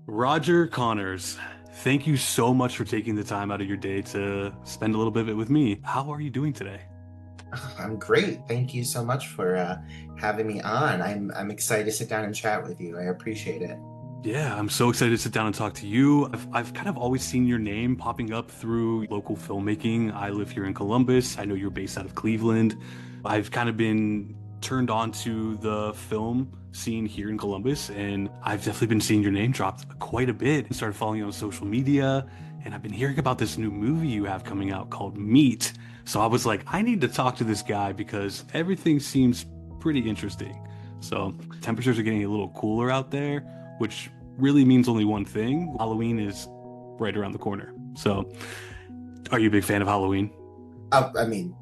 Roger Connors, thank you so much for taking the time out of your day to spend a little bit of it with me. How are you doing today? I'm great. Thank you so much for having me on. I'm excited to sit down and chat with you. I appreciate it. Yeah, I'm so excited to sit down and talk to you. I've kind of always seen your name popping up through local filmmaking. I live here in Columbus. I know you're based out of Cleveland. I've kind of been turned on to the film scene here in Columbus, and I've definitely been seeing your name dropped quite a bit. I started following you on social media, and I've been hearing about this new movie you have coming out called Meat. So I was like, I need to talk to this guy because everything seems pretty interesting. So temperatures are getting a little cooler out there, which really means only one thing. Halloween is right around the corner. So, are you a big fan of Halloween? I mean,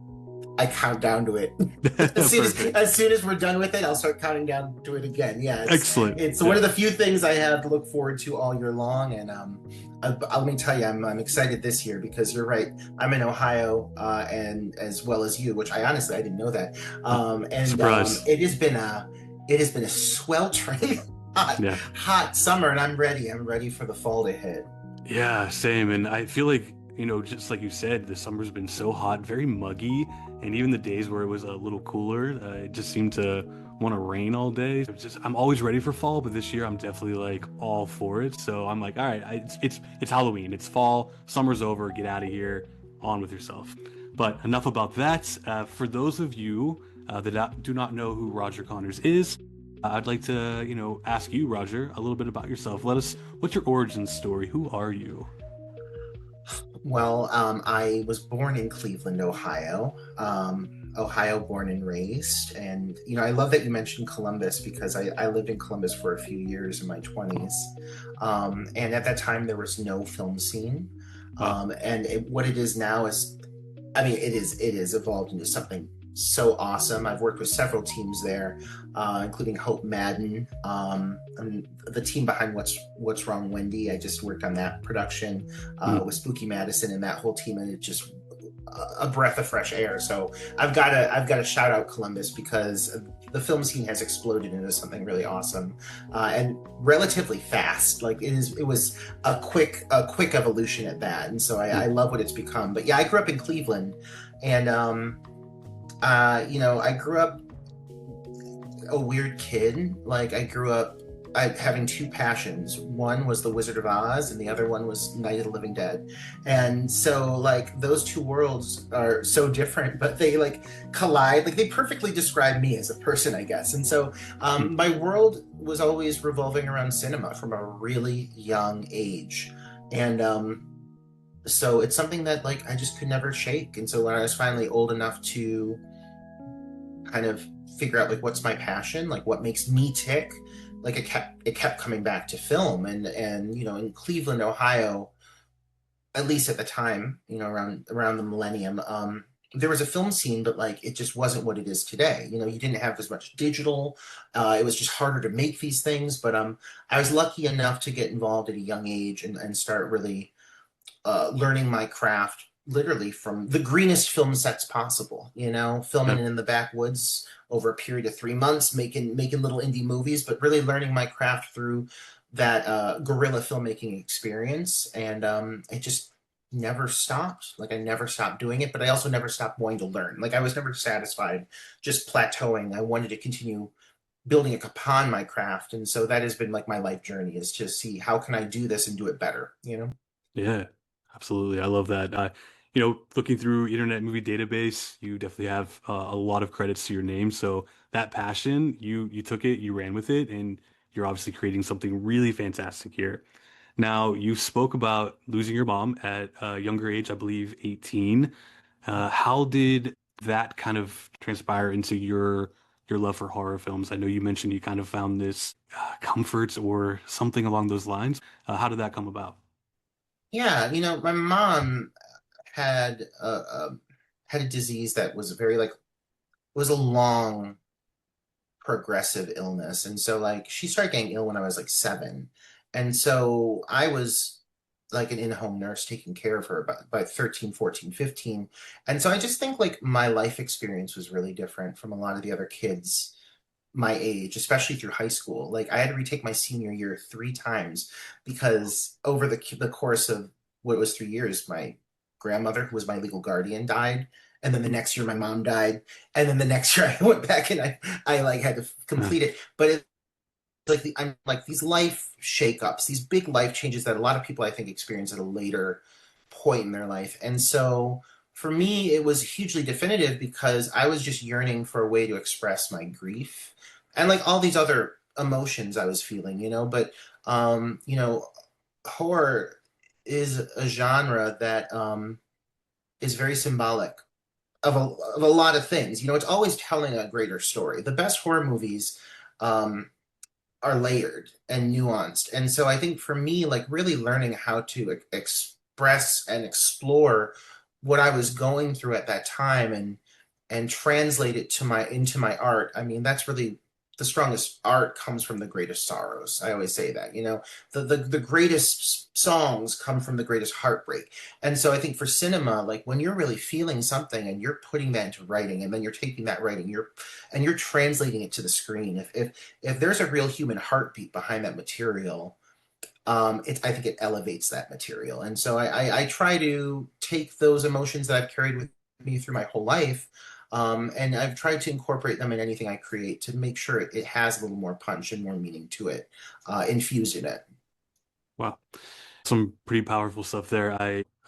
I count down to it. As soon as Perfect. as soon as we're done with it, I'll start counting down to it again. Yeah, it's Excellent. it's one Yeah. of the few things I have to look forward to all year long. And let me tell you, I'm excited this year because you're right. I'm in Ohio, and as well as you, which I didn't know that. And Surprise. it has been a sweltering Yeah. hot summer, and I'm ready. I'm ready for the fall to hit. Yeah, same. And I feel like, just like you said, the summer's been so hot, very muggy. And even the days where it was a little cooler, it just seemed to want to rain all day. I'm always ready for fall, but this year I'm definitely like all for it. So I'm like, all right, it's Halloween, it's fall, summer's over, get out of here, on with yourself. But enough about that. For those of you that do not know who Roger Connors is, I'd like to, ask you, Roger, a little bit about yourself. What's your origin story? Who are you? Well, I was born in Cleveland, Ohio. Ohio born and raised. And, I love that you mentioned Columbus because I lived in Columbus for a few years in my 20s. And at that time, there was no film scene. Wow. What it is now is, I mean, it is evolved into something so awesome. I've worked with several teams there, including Hope Madden, and the team behind What's Wrong, Wendy. I just worked on that production Mm. with Spooky Madison and that whole team, and it just a breath of fresh air. So I've got to shout out Columbus because the film scene has exploded into something really awesome and relatively fast. Like it was a quick evolution at that, and so I Mm. love what it's become. But yeah, I grew up in Cleveland, and I grew up a weird kid. Like I grew up having two passions. One was The Wizard of Oz, and the other one was Night of the Living Dead. And so, like, those two worlds are so different, but they like collide. Like they perfectly describe me as a person, I guess. And so, Mm. my world was always revolving around cinema from a really young age, and so it's something that like I just could never shake. And so when I was finally old enough to kind of figure out like what's my passion, like what makes me tick, like it kept coming back to film. And in Cleveland, Ohio, at least at the time, around the millennium, there was a film scene, but like it just wasn't what it is today. You didn't have as much digital. It was just harder to make these things. But I was lucky enough to get involved at a young age and start really learning my craft literally from the greenest film sets possible, filming Yeah. in the backwoods over a period of 3 months, making little indie movies, but really learning my craft through that guerrilla filmmaking experience. And it just never stopped. Like I never stopped doing it, but I also never stopped wanting to learn. Like I was never satisfied just plateauing. I wanted to continue building upon my craft. And so that has been like my life journey, is to see how can I do this and do it better. Yeah. Absolutely. I love that. Looking through Internet Movie Database, you definitely have a lot of credits to your name. So that passion, you took it, you ran with it, and you're obviously creating something really fantastic here. Now, you spoke about losing your mom at a younger age, I believe 18. How did that kind of transpire into your love for horror films? I know you mentioned you kind of found this comfort or something along those lines. How did that come about? Yeah, my mom had a disease that was very like was a long progressive illness, and so like she started getting ill when I was like 7, and so I was like an in-home nurse taking care of her by 13, 14, 15. And so I just think like my life experience was really different from a lot of the other kids my age, especially through high school. Like I had to retake my senior year 3 times because over the course of what was 3 years, my grandmother, who was my legal guardian, died. And then the next year my mom died. And then the next year I went back and I like had to complete it. But it like I'm like these life shakeups, these big life changes that a lot of people I think experience at a later point in their life. And so for me, it was hugely definitive because I was just yearning for a way to express my grief and like all these other emotions I was feeling, you know. But you know, horror is a genre that is very symbolic of a lot of things. You know, it's always telling a greater story. The best horror movies um, are layered and nuanced. And so I think for me, like really learning how to express and explore what I was going through at that time and translate it to my into my art. I mean, that's really the strongest art comes from the greatest sorrows. I always say that, you know, the greatest songs come from the greatest heartbreak. And so I think for cinema, like when you're really feeling something and you're putting that into writing and then you're taking that writing, you're translating it to the screen. If there's a real human heartbeat behind that material, I think it elevates that material. And so I try to take those emotions that I've carried with me through my whole life, and I've tried to incorporate them in anything I create to make sure it has a little more punch and more meaning to it, infused in it. Wow. Some pretty powerful stuff there.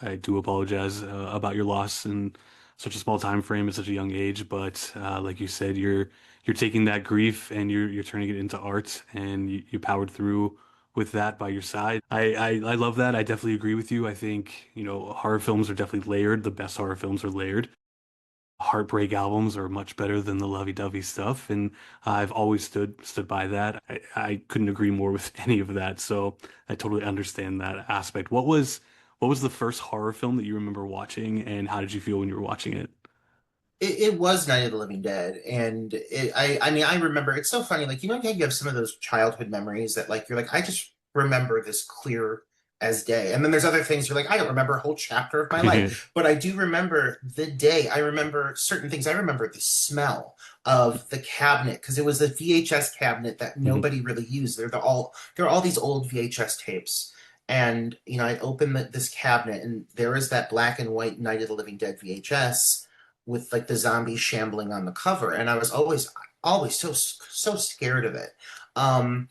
I do apologize about your loss in such a small time frame at such a young age, but like you said, you're taking that grief and you're turning it into art, and you powered through with that by your side. I love that. I definitely agree with you. I think, you know, horror films are definitely layered. The best horror films are layered. Heartbreak albums are much better than the lovey-dovey stuff, and I've always stood by that. I couldn't agree more with any of that, so I totally understand that aspect. What was the first horror film that you remember watching, and how did you feel when you were watching it? It was Night of the Living Dead, and I mean I remember it's so funny. Like you know, how you have some of those childhood memories that like you're like I just remember this clear as day, and then there's other things you're like I don't remember a whole chapter of my life, but I do remember the day. I remember certain things. I remember the smell of the cabinet because it was a VHS cabinet that Mhm. nobody really used. There are all these old VHS tapes. And you know, I opened this cabinet, and there is that black and white Night of the Living Dead VHS, with like the zombies shambling on the cover, and I was always so scared of it. Um,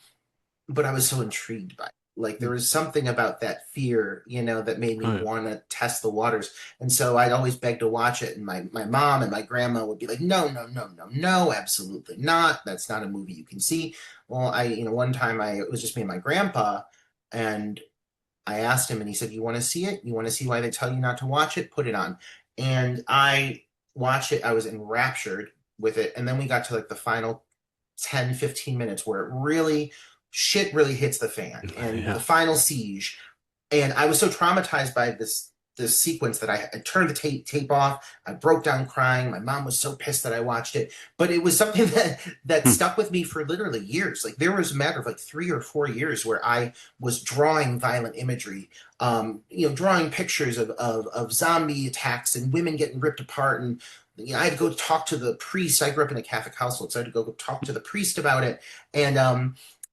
but I was so intrigued by it. Like there was something about that fear, you know, that made me Oh yeah. want to test the waters. And so I'd always beg to watch it, and my mom and my grandma would be like, "No, no, no, no, no, absolutely not. That's not a movie you can see." Well, you know, one time it was just me and my grandpa, and I asked him and he said, "You want to see it? You want to see why they tell you not to watch it? Put it on." And I watched it. I was enraptured with it. And then we got to like the final 10, 15 minutes where it really, shit really hits the fan and the Yeah. final siege, and I was so traumatized by this sequence that I turned the tape off. I broke down crying. My mom was so pissed that I watched it, but it was something that Hmm. stuck with me for literally years. Like there was a matter of like 3 or 4 years where I was drawing violent imagery, you know, drawing pictures of zombie attacks and women getting ripped apart, and you know, I had to go talk to the priest. I grew up in a Catholic household, so I had to go talk to the priest about it, and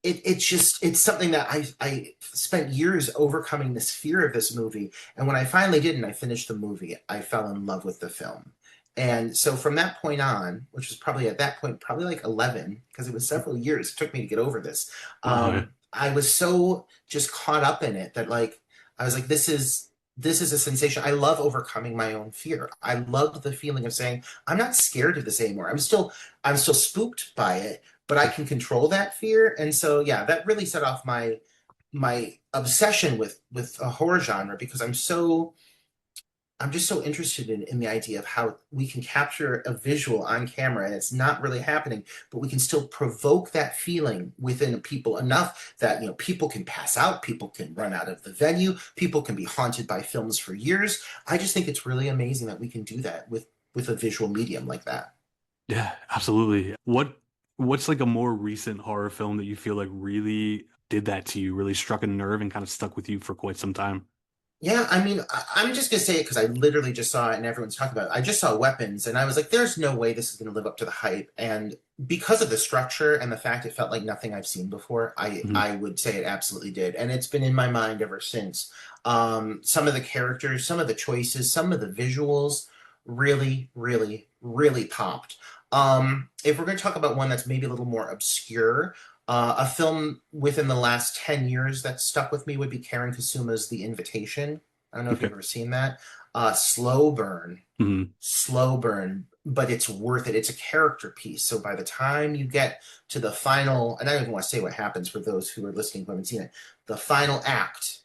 it's something that I spent years overcoming this fear of this movie, and when I finally did and I finished the movie, I fell in love with the film. And so from that point on, which was probably at that point probably like 11, because it was several years it took me to get over this, Oh yeah. I was so just caught up in it that like I was like this is a sensation. I love overcoming my own fear. I loved the feeling of saying I'm not scared of this anymore. I'm still spooked by it, but I can control that fear. And so yeah, that really set off my obsession with a horror genre because I'm just so interested in the idea of how we can capture a visual on camera and it's not really happening, but we can still provoke that feeling within people enough that you know people can pass out, people can run out of the venue, people can be haunted by films for years. I just think it's really amazing that we can do that with a visual medium like that. Yeah, absolutely. What's like a more recent horror film that you feel like really did that to you, really struck a nerve and kind of stuck with you for quite some time? Yeah, I mean, I'm just gonna say it because I literally just saw it and everyone's talking about it. I just saw Weapons and I was like, there's no way this is gonna live up to the hype. And because of the structure and the fact it felt like nothing I've seen before, I Mhm. I would say it absolutely did. And it's been in my mind ever since. Some of the characters, some of the choices, some of the visuals really, really, really popped. If we're gonna talk about one that's maybe a little more obscure, a film within the last 10 years that stuck with me would be Karen Kasuma's The Invitation. I don't know if you've Okay. ever seen that. Slow burn, Mhm. slow burn, but it's worth it. It's a character piece. So by the time you get to the final, and I don't even want to say what happens for those who are listening who haven't seen it, the final act,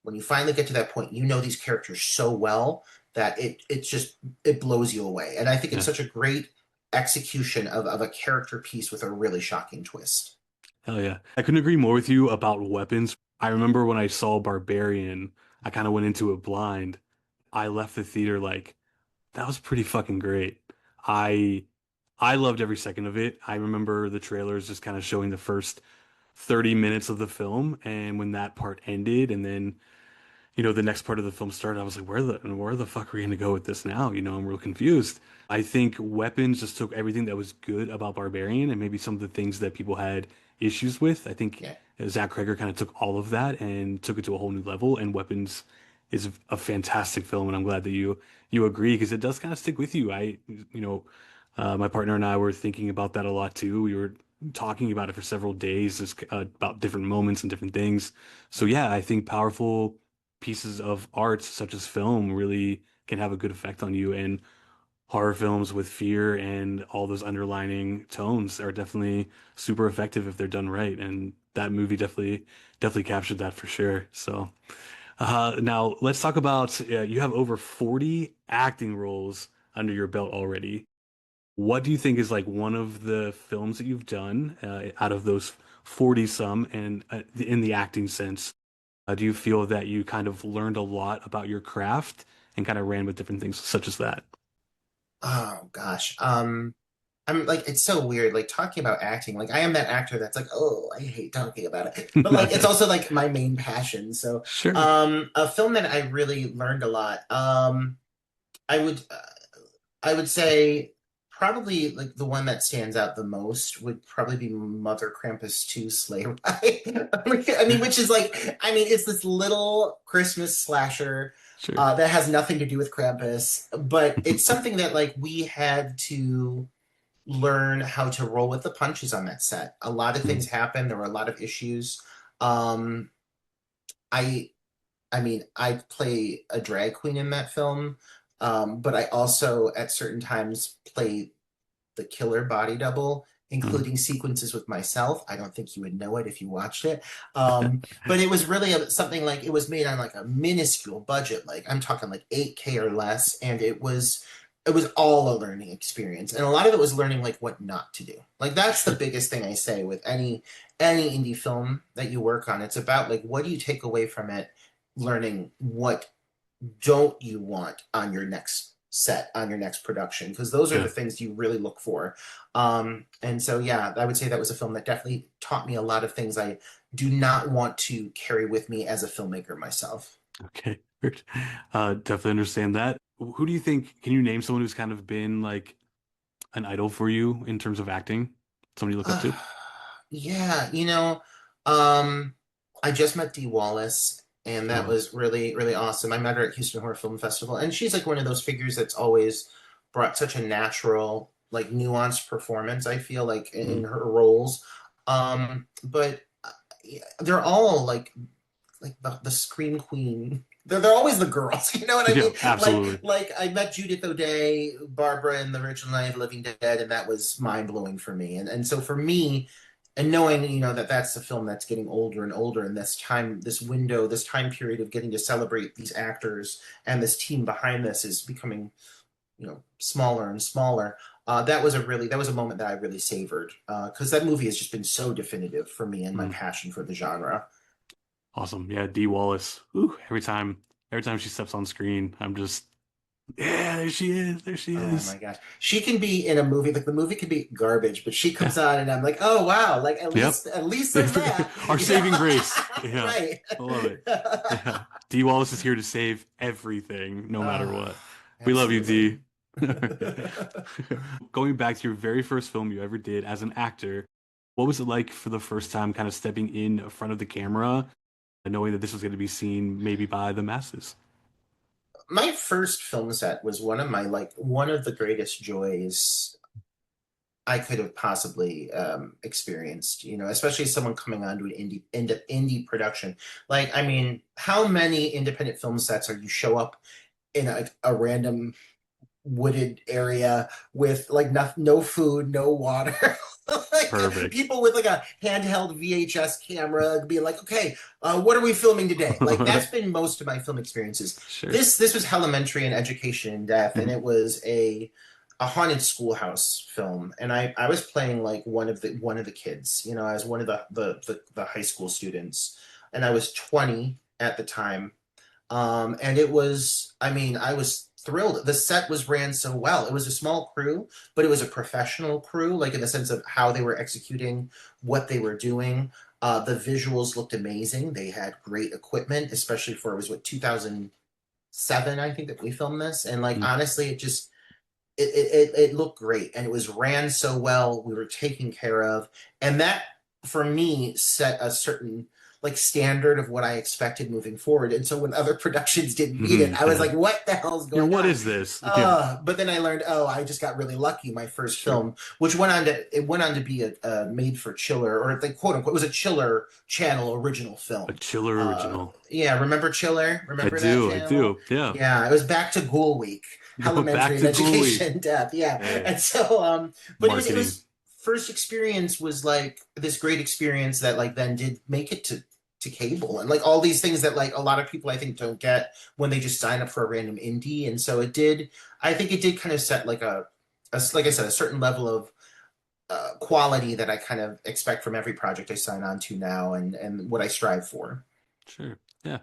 when you finally get to that point, you know these characters so well that it's just it blows you away. And I think it's Yeah. such a great execution of a character piece with a really shocking twist. Hell yeah. I couldn't agree more with you about weapons. I remember when I saw Barbarian, I kind of went into it blind. I left the theater like, that was pretty fucking great. I I loved every second of it. I remember the trailers just kind of showing the first 30 minutes of the film, and when that part ended and then the next part of the film started, I was like, where the fuck are we gonna go with this now? I'm real confused. I think Weapons just took everything that was good about Barbarian and maybe some of the things that people had issues with. I think Yeah. Zach Cregger kind of took all of that and took it to a whole new level. And Weapons is a fantastic film, and I'm glad that you agree because it does kind of stick with you. My partner and I were thinking about that a lot too. We were talking about it for several days, just about different moments and different things. So yeah, I think powerful pieces of art such as film really can have a good effect on you. And horror films with fear and all those underlining tones are definitely super effective if they're done right. And that movie definitely captured that for sure. So now let's talk about you have over 40 acting roles under your belt already. What do you think is like one of the films that you've done out of those 40 some and in the acting sense? Do you feel that you kind of learned a lot about your craft and kind of ran with different things such as that? Oh gosh. I'm like it's so weird like talking about acting. Like I am that actor that's like, "Oh, I hate talking about it." But like it's also like my main passion. So, Sure. a film that I really learned a lot. I would I would say probably like the one that stands out the most would probably be Mother Krampus 2 Sleigh Ride. I mean, which is like, I mean, it's this little Christmas slasher Sure. that has nothing to do with Krampus, but it's something that like we had to learn how to roll with the punches on that set. A lot of things happened. There were a lot of issues. Um, I I mean, I play a drag queen in that film, but I also at certain times play the killer body double, Mhm. including sequences with myself. I don't think you would know it if you watched it. But it was really something like it was made on like a minuscule budget, like I'm talking like 8K or less, and it was all a learning experience. And a lot of it was learning like what not to do. Like that's the Sure. biggest thing I say with any indie film that you work on. It's about like what do you take away from it, learning what don't you want on your next set, on your next production, because those are the Yeah. things you really look for. And so yeah, I would say that was a film that definitely taught me a lot of things I do not want to carry with me as a filmmaker myself. Okay. Good. Definitely understand that. Who do you think, can you name someone who's kind of been like an idol for you in terms of acting? Somebody you look up uh, to? yeah, um I just met Dee Wallace, and that Oh, was really really awesome. I met her at Houston Horror Film Festival, and she's like one of those figures that's always brought such a natural, like nuanced performance, I feel like in mm, her roles. But yeah, they're all like the scream queen. They're always the girls, you know what I yeah, mean? absolutely. Like I met Judith O'Dea, Barbara in the original Night of the Living Dead, and that was mind blowing for me. And so for me, and knowing that that's a film that's getting older and older, and this time, this window, this time period of getting to celebrate these actors and this team behind this is becoming smaller and smaller. That was a moment that I really savored because that movie has just been so definitive for me and my Mm, passion for the genre. awesome. Yeah, Dee Wallace. Ooh, every time she steps on screen, I'm just Yeah, there she is. There she Oh my is. gosh. She can be in a movie, like the movie could be garbage, but she Yeah. comes on and I'm like, oh wow, like Yep. at least there's that. Our You know? saving grace. Yeah. Right. I love it. Yeah. D Wallace is here to save everything, no matter Oh, what. We love you, absolutely. D. Going back to your very first film you ever did as an actor, what was it like for the first time kind of stepping in front of the camera and knowing that this was going to be seen maybe by the masses? My first film set was one of the greatest joys I could have possibly experienced, you know, especially someone coming onto an indie production. Like, I mean, how many independent film sets are you show up in a random wooded area with like no food, no water, like Perfect. people with like a handheld VHS camera being like, okay, what are we filming today? Like that's been most of my film experiences. Sure. This was Elementary and Education in Death, and Mhm. it was a haunted schoolhouse film, and I was playing like one of the kids. You know, I was one of the high school students, and I was 20 at the time. And it was, I mean, I was thrilled. The set was ran so well. It was a small crew, but it was a professional crew, like in the sense of how they were executing what they were doing. The visuals looked amazing. They had great equipment, especially for it was what 2007, I think that we filmed this. And like Mhm. honestly, it looked great and it was ran so well. We were taken care of, and that for me set a certain like standard of what I expected moving forward. And so when other productions didn't meet it, I was Yeah. like, what the hell's You're, going what on? is this? Yeah. But then I learned, oh, I just got really lucky. My first Sure. film, which went on to be a made for Chiller, or like quote unquote, it was a Chiller channel original A film. chiller original. Yeah, remember Chiller? I Remember that do. I channel? do. Yeah. Yeah, it was back to Ghoul Week, Going Elementary back and to Ghoul Week. Education Death. Yeah, Hey, and so but it marketing. was first experience was like this great experience that like then did make it to cable and like all these things that like a lot of people I think don't get when they just sign up for a random indie. And so it did, I think it did kind of set like like I said, a certain level of quality that I kind of expect from every project I sign on to now, and what I strive for. Sure. Yeah.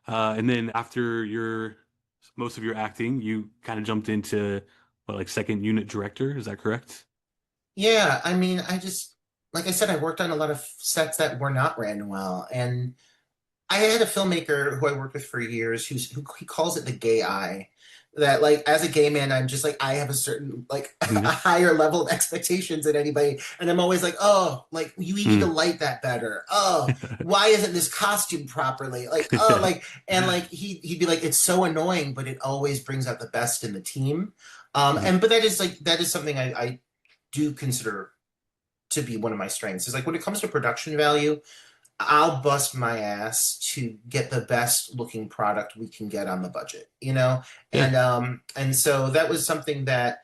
And then after your most of your acting, you kind of jumped into what, like second unit director, is that correct? Yeah, I mean, like I said, I worked on a lot of sets that were not ran well, and I had a filmmaker who I worked with for years who he calls it the gay eye. That like as a gay man, I'm just like I have a certain like a Yeah. higher level of expectations than anybody, and I'm always like, oh, like you need to Mm. light that better. Oh, why isn't this costume properly? Like oh, like and like he'd be like, it's so annoying, but it always brings out the best in the team. Mhm. And but that is something I do consider to be one of my strengths. Is like when it comes to production value, I'll bust my ass to get the best looking product we can get on the budget, you know? Yeah. And so that was something that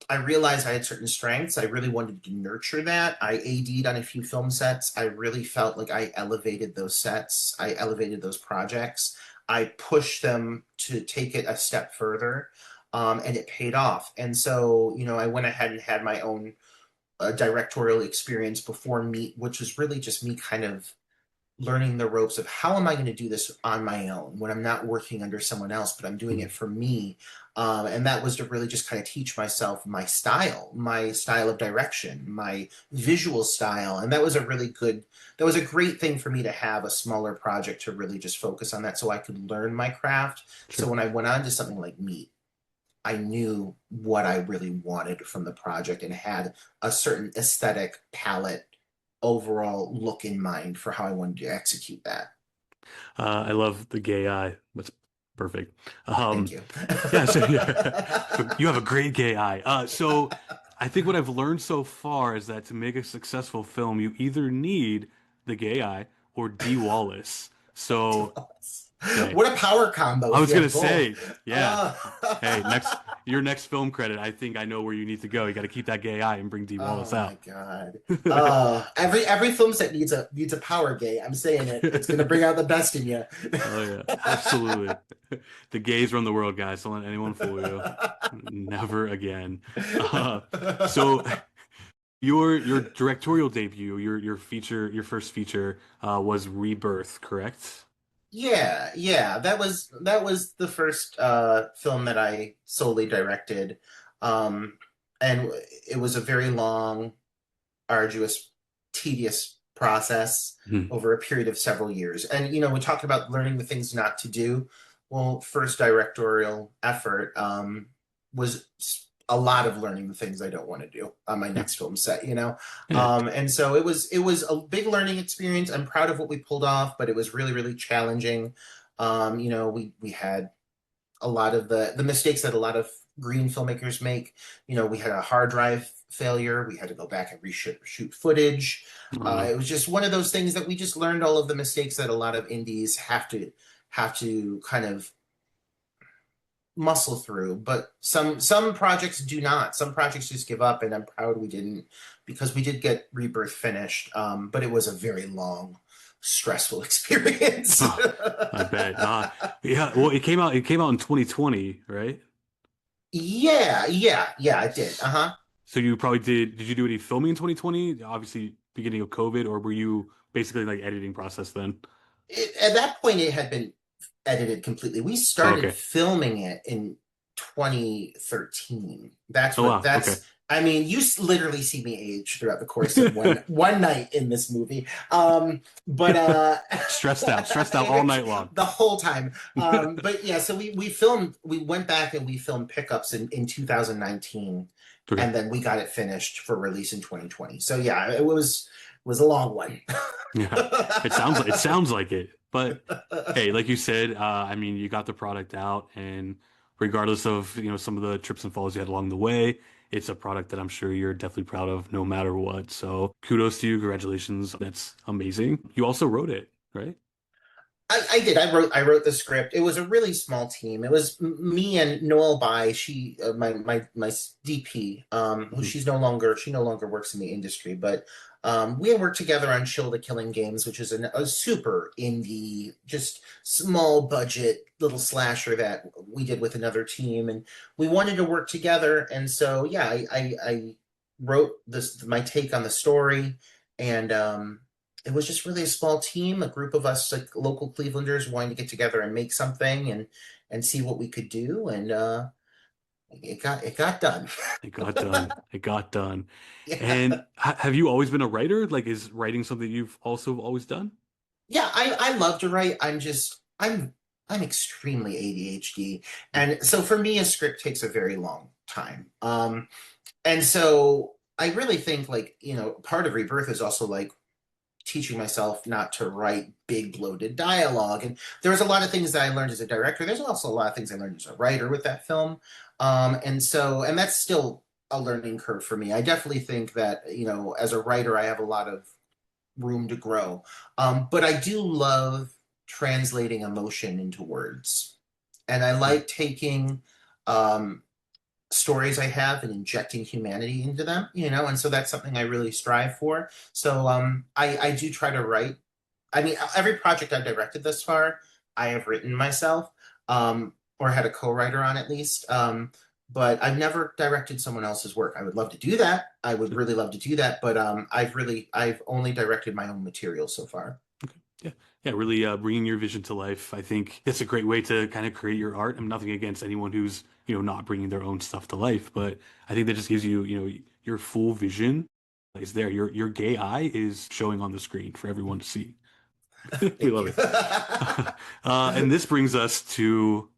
I realized I had certain strengths. I really wanted to nurture that. I AD'd on a few film sets. I really felt like I elevated those sets. I elevated those projects. I pushed them to take it a step further. And it paid off. And so, you know, I went ahead and had my own directorial experience before Meet, which was really just me kind of learning the ropes of how am I going to do this on my own when I'm not working under someone else, but I'm doing Mhm. it for me. And that was to really just kind of teach myself my style of direction, my visual style. And that was that was a great thing for me to have a smaller project to really just focus on that so I could learn my craft. So Sure. when I went on to something like Meet, I knew what I really wanted from the project and had a certain aesthetic palette overall look in mind for how I wanted to execute that. I love the gay eye. That's perfect. Thank you. Yeah, so yeah. You have a great gay eye. So I think what I've learned so far is that to make a successful film, you either need the gay eye or D. Wallace. So, hey, What a power combo I if was you gonna have both. say, yeah. Uh, Hey, your next film credit, I think I know where you need to go. You got to keep that gay eye and bring D. oh Wallace my out. god. Every film set needs a power gay. I'm saying it. It's gonna bring out the best in you. Oh yeah, absolutely. The gays run the world, guys. Don't let anyone fool you. Never again. So your directorial debut, your first feature, was Rebirth, correct? Yeah. That was the first film that I solely directed. Um, and it was a very long, arduous, tedious process Mhm. over a period of several years. And we talked about learning the things not to do. Well, first directorial effort was a lot of learning the things I don't want to do on my Yeah. next film set. Yeah. And so it was a big learning experience. I'm proud of what we pulled off, but it was really, really challenging. We had a lot of the mistakes that a lot of green filmmakers make. We had a hard drive failure. We had to go back and reshoot footage. Uh, It was just one of those things that we just learned all of the mistakes that a lot of indies have to kind of muscle through. But some projects do not. Some projects just give up, and I'm proud we didn't, because we did get Rebirth finished. But it was a very long, stressful experience. I bet. Yeah. Well, it came out in 2020, right? Yeah, I did. S- Uh-huh. So you probably did you do any filming in 2020? Obviously, beginning of COVID, or were you basically like editing process then? At that point, it had been edited completely. We Oh, started okay. filming it in 2013. That's Oh what wow. Okay. that's. I mean, you literally see me age throughout the course of one night in this movie. But Stressed out all night long. the whole time. But yeah, so we filmed. We went back and we filmed pickups in 2019, Okay. and then we got it finished for release in 2020. So yeah, it was a long one. Yeah. It sounds like it. But hey, like you said, I mean, you got the product out, and regardless of, some of the trips and falls you had along the way, it's a product that I'm sure you're definitely proud of no matter what. So kudos to you. Congratulations. That's amazing. You also wrote it, right? I did. I wrote the script. It was a really small team. It was me and Noel Bai. She my DP. Who Mhm. she no longer works in the industry, but we had worked together on Chill the Killing Games, which is a super indie, just small budget little slasher that we did with another team, and we wanted to work together. And so yeah, I wrote this my take on the story, and it was just really a small team, a group of us, like local Clevelanders, wanting to get together and make something and see what we could do, and it got done. It got done. It got done. Yeah, And have you always been a writer? Like, is writing something you've also always done? yeah. I love to write. I'm extremely ADHD, and so for me, a script takes a very long time. And so I really think, like, part of Rebirth is also like teaching myself not to write big bloated dialogue. And there was a lot of things that I learned as a director. There's also a lot of things I learned as a writer with that film. And that's still a learning curve for me. I definitely think that, as a writer, I have a lot of room to grow. But I do love translating emotion into words. And I Mm. like taking um, stories I have and injecting humanity into them. And so that's something I really strive for. So I do try to write. I mean, every project I've directed thus far, I have written myself, or had a co-writer on at least. But I've never directed someone else's work. I would love to do that. I would really love to do that, but I've only directed my own material so far. Okay. Yeah. Yeah. Really bringing your vision to life. I think it's a great way to kind of create your art. I'm nothing against anyone who's, not bringing their own stuff to life, but I think that just gives you, your full vision is there. Your gay eye is showing on the screen for everyone to see. We Thank love you. it. And this brings us to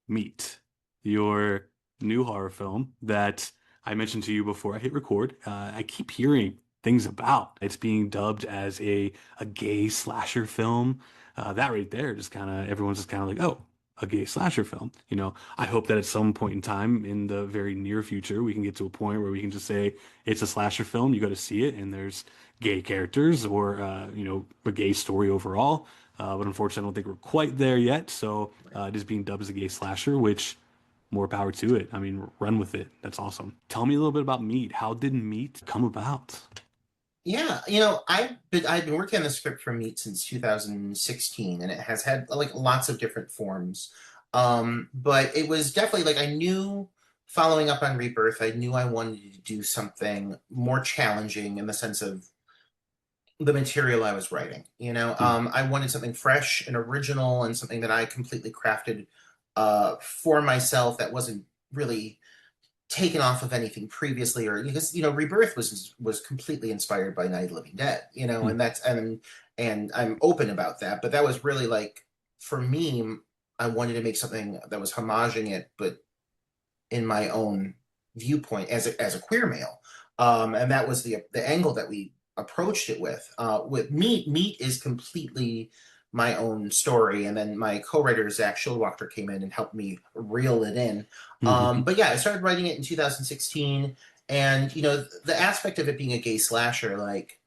Meet, your new horror film that I mentioned to you before I hit record. I keep hearing things about it's being dubbed as a gay slasher film. That right there, just kind of everyone's just kind of like, oh, a gay slasher film. I hope that at some point in time in the very near future, we can get to a point where we can just say it's a slasher film. You got to see it, and there's gay characters or a gay story overall. But unfortunately, I don't think we're quite there yet. So it is being dubbed as a gay slasher, which more power to it. I mean, run with it. That's awesome. Tell me a little bit about Meat. How did Meat come about? Yeah, I've been working on the script for Meat since 2016, and it has had like lots of different forms. But it was definitely like I knew, following up on Rebirth, I knew I wanted to do something more challenging in the sense of the material I was writing. Mm, I wanted something fresh and original and something that I completely crafted for myself that wasn't really taken off of anything previously, or because Rebirth was completely inspired by Night of the Living Dead, mm, and and I'm open about that, but that was really like, for me, I wanted to make something that was homaging it, but in my own viewpoint as a queer male. And that was the angle that we approached it with. With Meat is completely my own story, and then my co-writer Zach Schildwachter came in and helped me reel it in. mhm, But yeah, I started writing it in 2016, and the aspect of it being a gay slasher, like,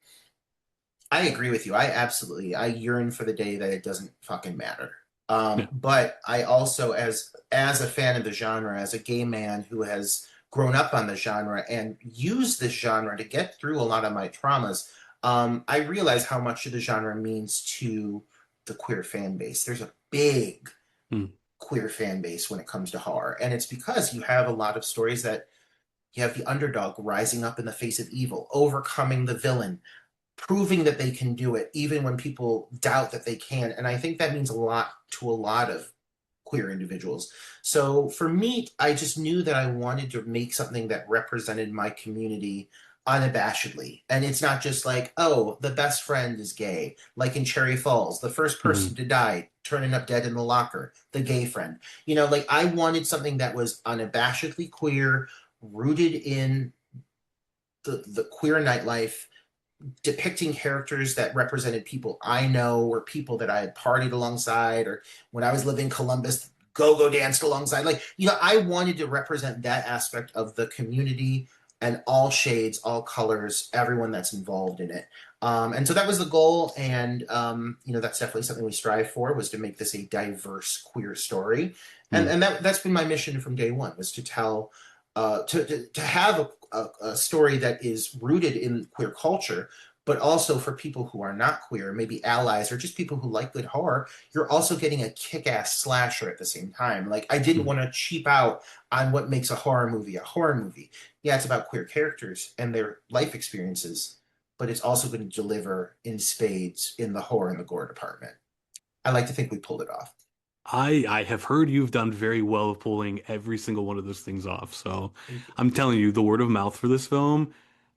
I agree with you. I yearn for the day that it doesn't fucking matter. yeah, But I also, as a fan of the genre, as a gay man who has grown up on the genre and used this genre to get through a lot of my traumas, I realize how much the genre means to the queer fan base. There's a big mm, queer fan base when it comes to horror, and it's because you have a lot of stories that you have the underdog rising up in the face of evil, overcoming the villain, proving that they can do it even when people doubt that they can. And I think that means a lot to a lot of queer individuals. So for me, I just knew that I wanted to make something that represented my community unabashedly. And it's not just like, oh, the best friend is gay, like in Cherry Falls, the first person mhm, to die turning up dead in the locker, the gay friend. Like, I wanted something that was unabashedly queer, rooted in the queer nightlife, depicting characters that represented people I know, or people that I had partied alongside, or when I was living in Columbus, go danced alongside. Like, I wanted to represent that aspect of the community, and all shades, all colors, everyone that's involved in it. And so that was the goal, and that's definitely something we strive for, was to make this a diverse queer story, and mm, that's been my mission from day one, was to tell, to have a story that is rooted in queer culture, but also for people who are not queer, maybe allies, or just people who like good horror. You're also getting a kick-ass slasher at the same time. Like, I didn't mm. want to cheap out on what makes a horror movie a horror movie. Yeah, it's about queer characters and their life experiences, but it's also going to deliver in spades in the horror and the gore department. I like to think we pulled it off. I have heard you've done very well of pulling every single one of those things off. So Thank you. I'm telling you, the word of mouth for this film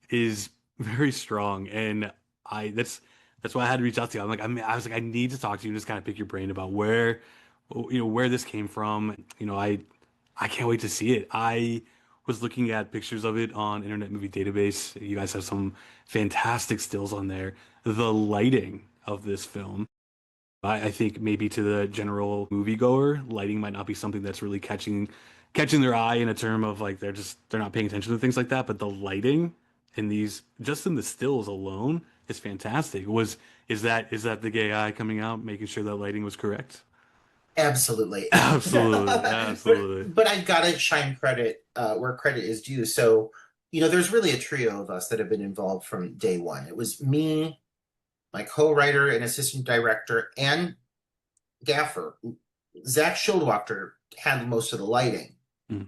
is very strong, and I that's why I had to reach out to you. I was like, I need to talk to you, and just kind of pick your brain about where this came from. I can't wait to see it. I was looking at pictures of it on Internet Movie Database. You guys have some fantastic stills on there. The lighting of this film, I think maybe to the general moviegoer, lighting might not be something that's really catching their eye, in a term of like they're not paying attention to things like that. But the lighting in these, just in the stills alone, is fantastic. Is that the gay eye coming out, making sure that lighting was correct? Absolutely. Absolutely, but absolutely. but I gotta shine credit where credit is due. So, there's really a trio of us that have been involved from day one. It was me, my co-writer and assistant director, and gaffer. Zach Schildwachter handled most of the lighting Mm,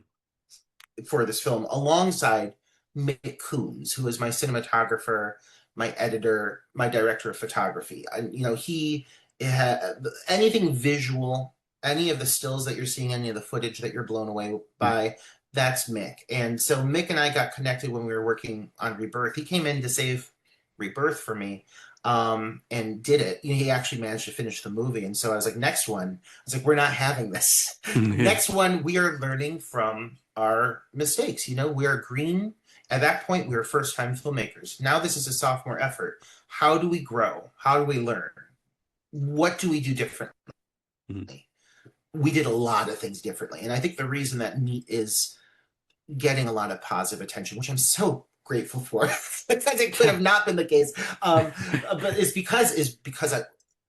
for this film, alongside Mick Coons, who is my cinematographer, my editor, my director of photography. And he had anything visual, any of the stills that you're seeing, any of the footage that you're blown away mm, by, that's Mick. And so Mick and I got connected when we were working on Rebirth. He came in to save Rebirth for me, and did it. He actually managed to finish the movie. And so I was like, next one, I was like, we're not having this. yeah. Next one, we are learning from our mistakes. We are green. At that point, we were first time filmmakers. Now this is a sophomore effort. How do we grow? How do we learn? What do we do differently? Mm. We did a lot of things differently. And I think the reason that Meat is getting a lot of positive attention, which I'm so grateful for, because it could have not been the case. But is because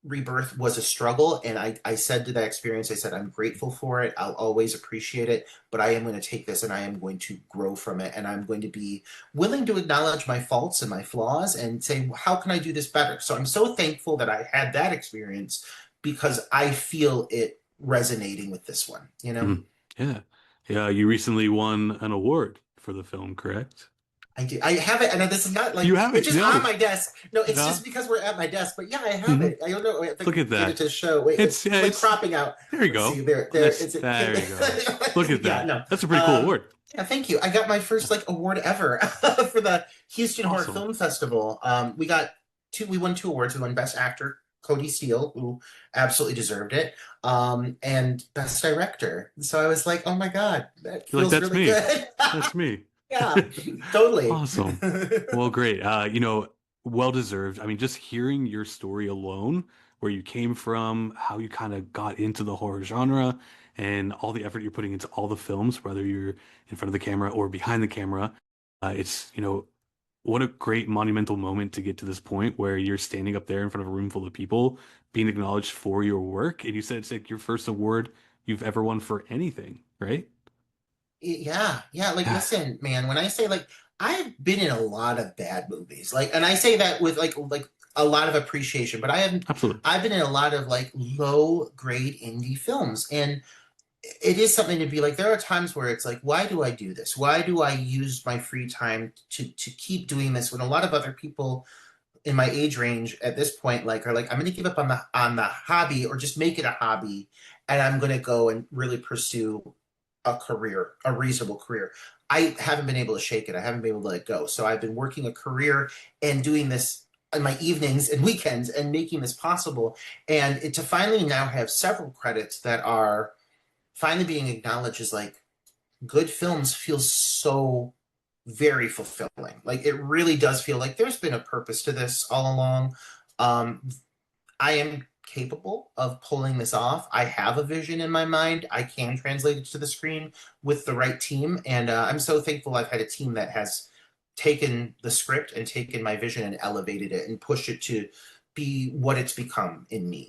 Rebirth was a struggle, and I said to that experience, I said, I'm grateful for it. I'll always appreciate it, but I am going to take this and I am going to grow from it, and I'm going to be willing to acknowledge my faults and my flaws and say, how can I do this better? So I'm so thankful that I had that experience, because I feel it resonating with this one. Mm. Yeah. Yeah, you recently won an award for the film, correct? I do. I have it, and this is not like You have it's it. just on No. my desk. No, it's No. just because we're at my desk. But yeah, I have Mhm. it. I don't know if I Look can at get it that. to show. Wait, It's yeah, it's like it's cropping out. there you Let's see. go. There. That's Is it? there you go. Look at Yeah, that. no. That's a pretty cool award. Yeah, thank you. I got my first like award ever for the Houston Horror Awesome. Film Festival. We got two. We won two awards. We won Best Actor, Cody Steele, who absolutely deserved it, and Best Director. So I was like, oh my god, that You're like, feels that's really me. good. That's me. Yeah, totally. Awesome. Well, great. Well deserved. I mean, just hearing your story alone, where you came from, how you kind of got into the horror genre, and all the effort you're putting into all the films, whether you're in front of the camera or behind the camera, what a great monumental moment to get to this point where you're standing up there in front of a room full of people, being acknowledged for your work. And you said it's like your first award you've ever won for anything, right? Yeah, yeah. Like, listen, man. When I say like, I've been in a lot of bad movies. Like, and I say that with like a lot of appreciation. But I haven't. Absolutely. I've been in a lot of like low grade indie films, and it is something to be like. There are times where it's like, why do I do this? Why do I use my free time to keep doing this when a lot of other people in my age range at this point like are like, I'm going to give up on the hobby or just make it a hobby, and I'm going to go and really pursue a career, a reasonable career. I haven't been able to shake it. I haven't been able to let it go. So I've been working a career and doing this in my evenings and weekends and making this possible. And to finally now have several credits that are finally being acknowledged as like good films feels so very fulfilling. Like it really does feel like there's been a purpose to this all along. Um, I am capable of pulling this off. I have a vision in my mind. I can translate it to the screen with the right team. And I'm so thankful I've had a team that has taken the script and taken my vision and elevated it and pushed it to be what it's become in me.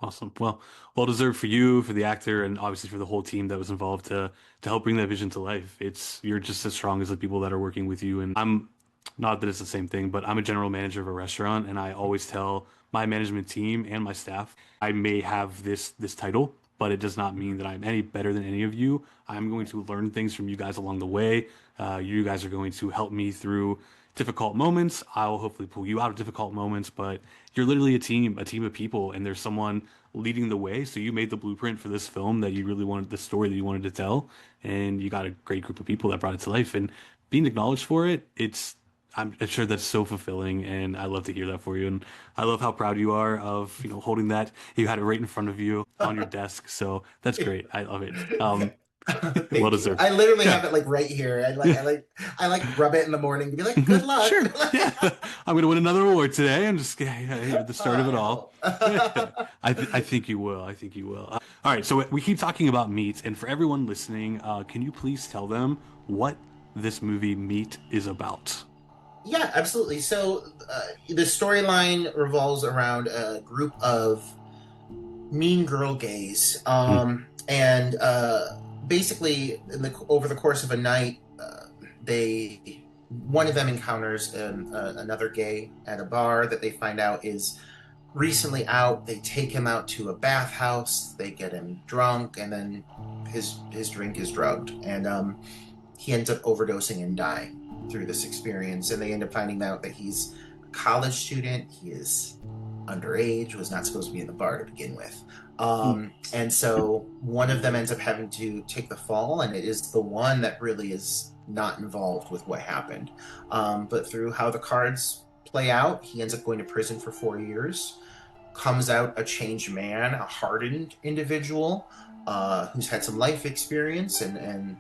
Awesome. Well deserved for you, for the actor, and obviously for the whole team that was involved to help bring that vision to life. You're just as strong as the people that are working with you. And I'm not that it's the same thing, but I'm a general manager of a restaurant, and I always tell my management team and my staff, I may have this title, but it does not mean that I'm any better than any of you. I'm going to learn things from you guys along the way. You guys are going to help me through difficult moments. I'll hopefully pull you out of difficult moments, but you're literally a team of people, and there's someone leading the way. So you made the blueprint for this film that you really wanted, the story that you wanted to tell, and you got a great group of people that brought it to life. And being acknowledged for it, I'm sure that's so fulfilling, and I love to hear that for you. And I love how proud you are of, holding that. You had it right in front of you on your desk, so that's great. I love it. Well Thank you. deserved. I literally Yeah. have it like right here. I like rub it in the morning to be like, good luck. Sure. Yeah. I'm going to win another award today. I'm just at the start of it I all. hope. I think you will. I think you will. All right. So we keep talking about Meat, and for everyone listening, can you please tell them what this movie Meat is about? Yeah, absolutely. So the storyline revolves around a group of mean girl gays, Mm, and basically, over the course of a night, they one of them encounters another gay at a bar that they find out is recently out. They take him out to a bathhouse. They get him drunk, and then his drink is drugged, and he ends up overdosing and dying through this experience. And they end up finding out that he's a college student. He is underage, was not supposed to be in the bar to begin with. mm, And so one of them ends up having to take the fall, and it is the one that really is not involved with what happened. But through how the cards play out, he ends up going to prison for 4 years, comes out a changed man, a hardened individual who's had some life experience and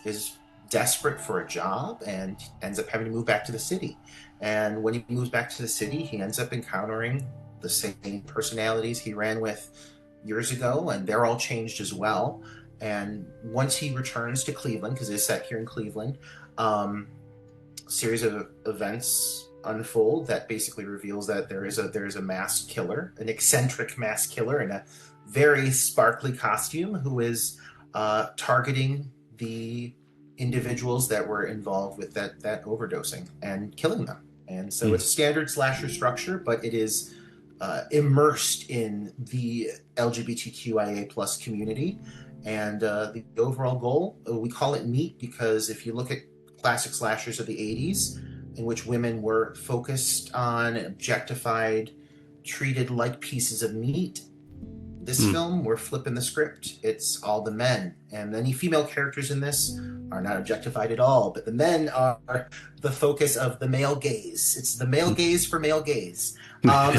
is desperate for a job and ends up having to move back to the city. And when he moves back to the city, he ends up encountering the same personalities he ran with years ago, and they're all changed as well. And once he returns to Cleveland, because it's set here in Cleveland, a series of events unfold that basically reveals that there is a masked killer, an eccentric masked killer in a very sparkly costume who is targeting the individuals that were involved with that overdosing and killing them. And so mm. it's a standard slasher structure, but it is immersed in the LGBTQIA plus community. And the overall goal, we call it meat because if you look at classic slashers of the 80s, in which women were focused on, objectified, treated like pieces of meat. This Mm. film, we're flipping the script. It's all the men. And any female characters in this are not objectified at all, but the men are the focus of the male gaze. It's the male gaze for male gaze, um,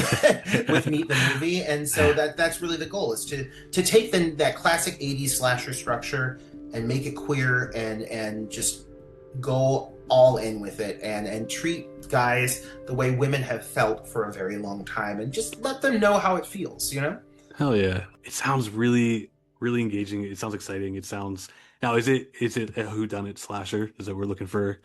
with Meet the Movie. And so that's really the goal, is to take that classic 80s slasher structure and make it queer, and just go all in with it, and treat guys the way women have felt for a very long time, and just let them know how it feels, you know? Hell yeah. It sounds really, really engaging. It sounds exciting. It sounds now, is it a whodunit slasher? Is that we're looking for?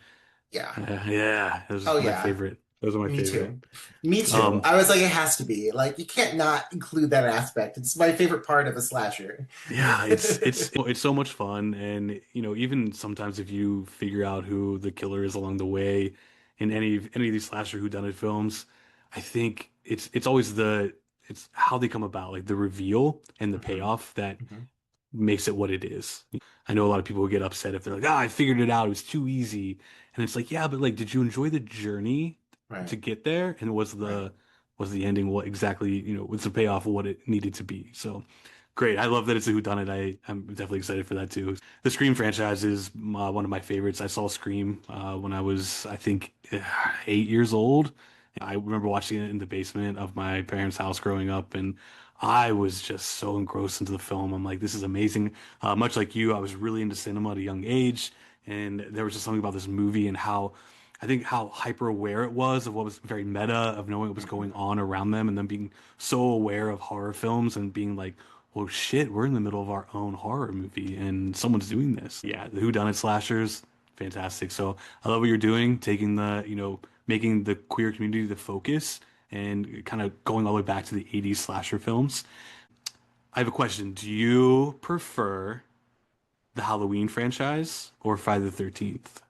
Yeah. Yeah, those Oh are my yeah. favorite. Those are my Me favorite. too. Me too. Um, I was like, it has to be. Like, you can't not include that aspect. It's my favorite part of a slasher. yeah, it's so much fun, and even sometimes if you figure out who the killer is along the way in any of these slasher whodunit films, I think it's always it's how they come about, like the reveal and the Hmm. payoff that Hmm. makes it what it is. I know a lot of people who get upset if they're like, I figured it out. It was too easy. And it's like, yeah, but like, did you enjoy the journey Right. to get there? And Right. was the ending what exactly, was the payoff of what it needed to be? So great. I love that it's a whodunit. I'm definitely excited for that too. The Scream franchise is one of my favorites. I saw Scream when I was, I think, 8 years old. I remember watching it in the basement of my parents' house growing up, and I was just so engrossed into the film. I'm like, this is amazing. Much like you, I was really into cinema at a young age, and there was just something about this movie and how hyper aware it was of what was very meta, of knowing what was Hmm. going on around them, and then being so aware of horror films and being like, well, shit, we're in the middle of our own horror movie and someone's doing this. Yeah, the whodunit slashers, fantastic. So I love what you're doing, taking making the queer community the focus and kind of going all the way back to the 80s slasher films. I have a question. Do you prefer the Halloween franchise or Friday the 13th?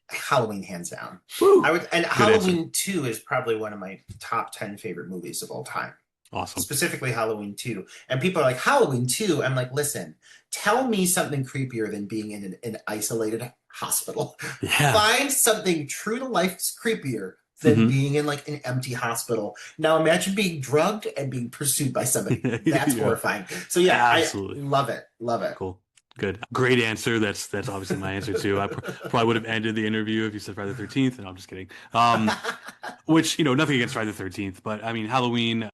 Halloween, hands down. I Woo! would, and Good answer. Halloween 2 is probably one of my top 10 favorite movies of all time. Awesome. Specifically Halloween 2. And people are like, Halloween 2? I'm like, listen, tell me something creepier than being in an isolated hospital. Yeah. Find something true to life creepier than Hmm. being in like an empty hospital. Now imagine being drugged and being pursued by somebody. That's Yeah. horrifying. So yeah, I Absolutely. love it. Love it. Cool. Good. Great answer. That's obviously my answer too. Probably would have ended the interview if you said Friday the 13th, and I'm just kidding. Which, nothing against Friday the 13th, but I mean, Halloween,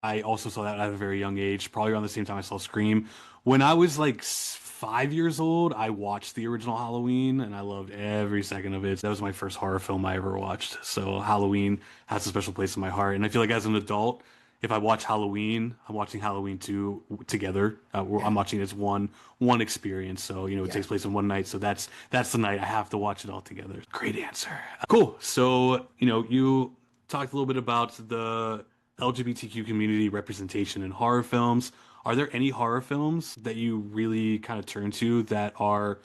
I also saw that at a very young age, probably around the same time I saw Scream. When I was like 5 years old, I watched the original Halloween and I loved every second of it. That was my first horror film I ever watched. So Halloween has a special place in my heart. And I feel like as an adult, if I watch Halloween, I'm watching Halloween 2 together. Yeah. I'm watching it as one experience. So, it Yeah. takes place in one night. So that's the night I have to watch it all together. Great answer. Cool. So, you talked a little bit about the LGBTQ community representation in horror films. Are there any horror films that you really kind of turn to that are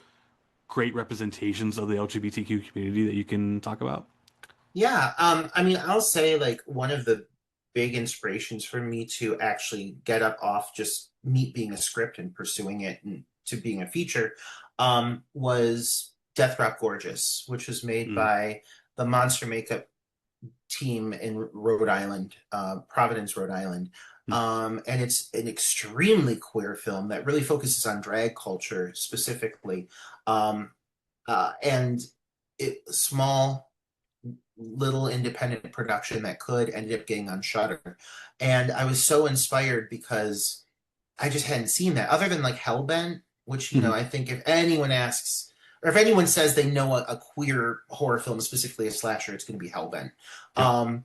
great representations of the LGBTQ community that you can talk about? Yeah, I mean, I'll say like one of the big inspirations for me to actually get up off just Meat being a script and pursuing it and to being a feature, was Death Rock Gorgeous, which was made Mm, by the Monster Makeup team in Rhode Island, Providence, Rhode Island. mm, And it's an extremely queer film that really focuses on drag culture specifically. Um, and small little independent production that could ended up getting on Shutter. And I was so inspired because I just hadn't seen that other than like Hellbent, which, mhm. I think if anyone asks or if anyone says they know a queer horror film, specifically a slasher, it's going to be Hellbent. Yep. Um,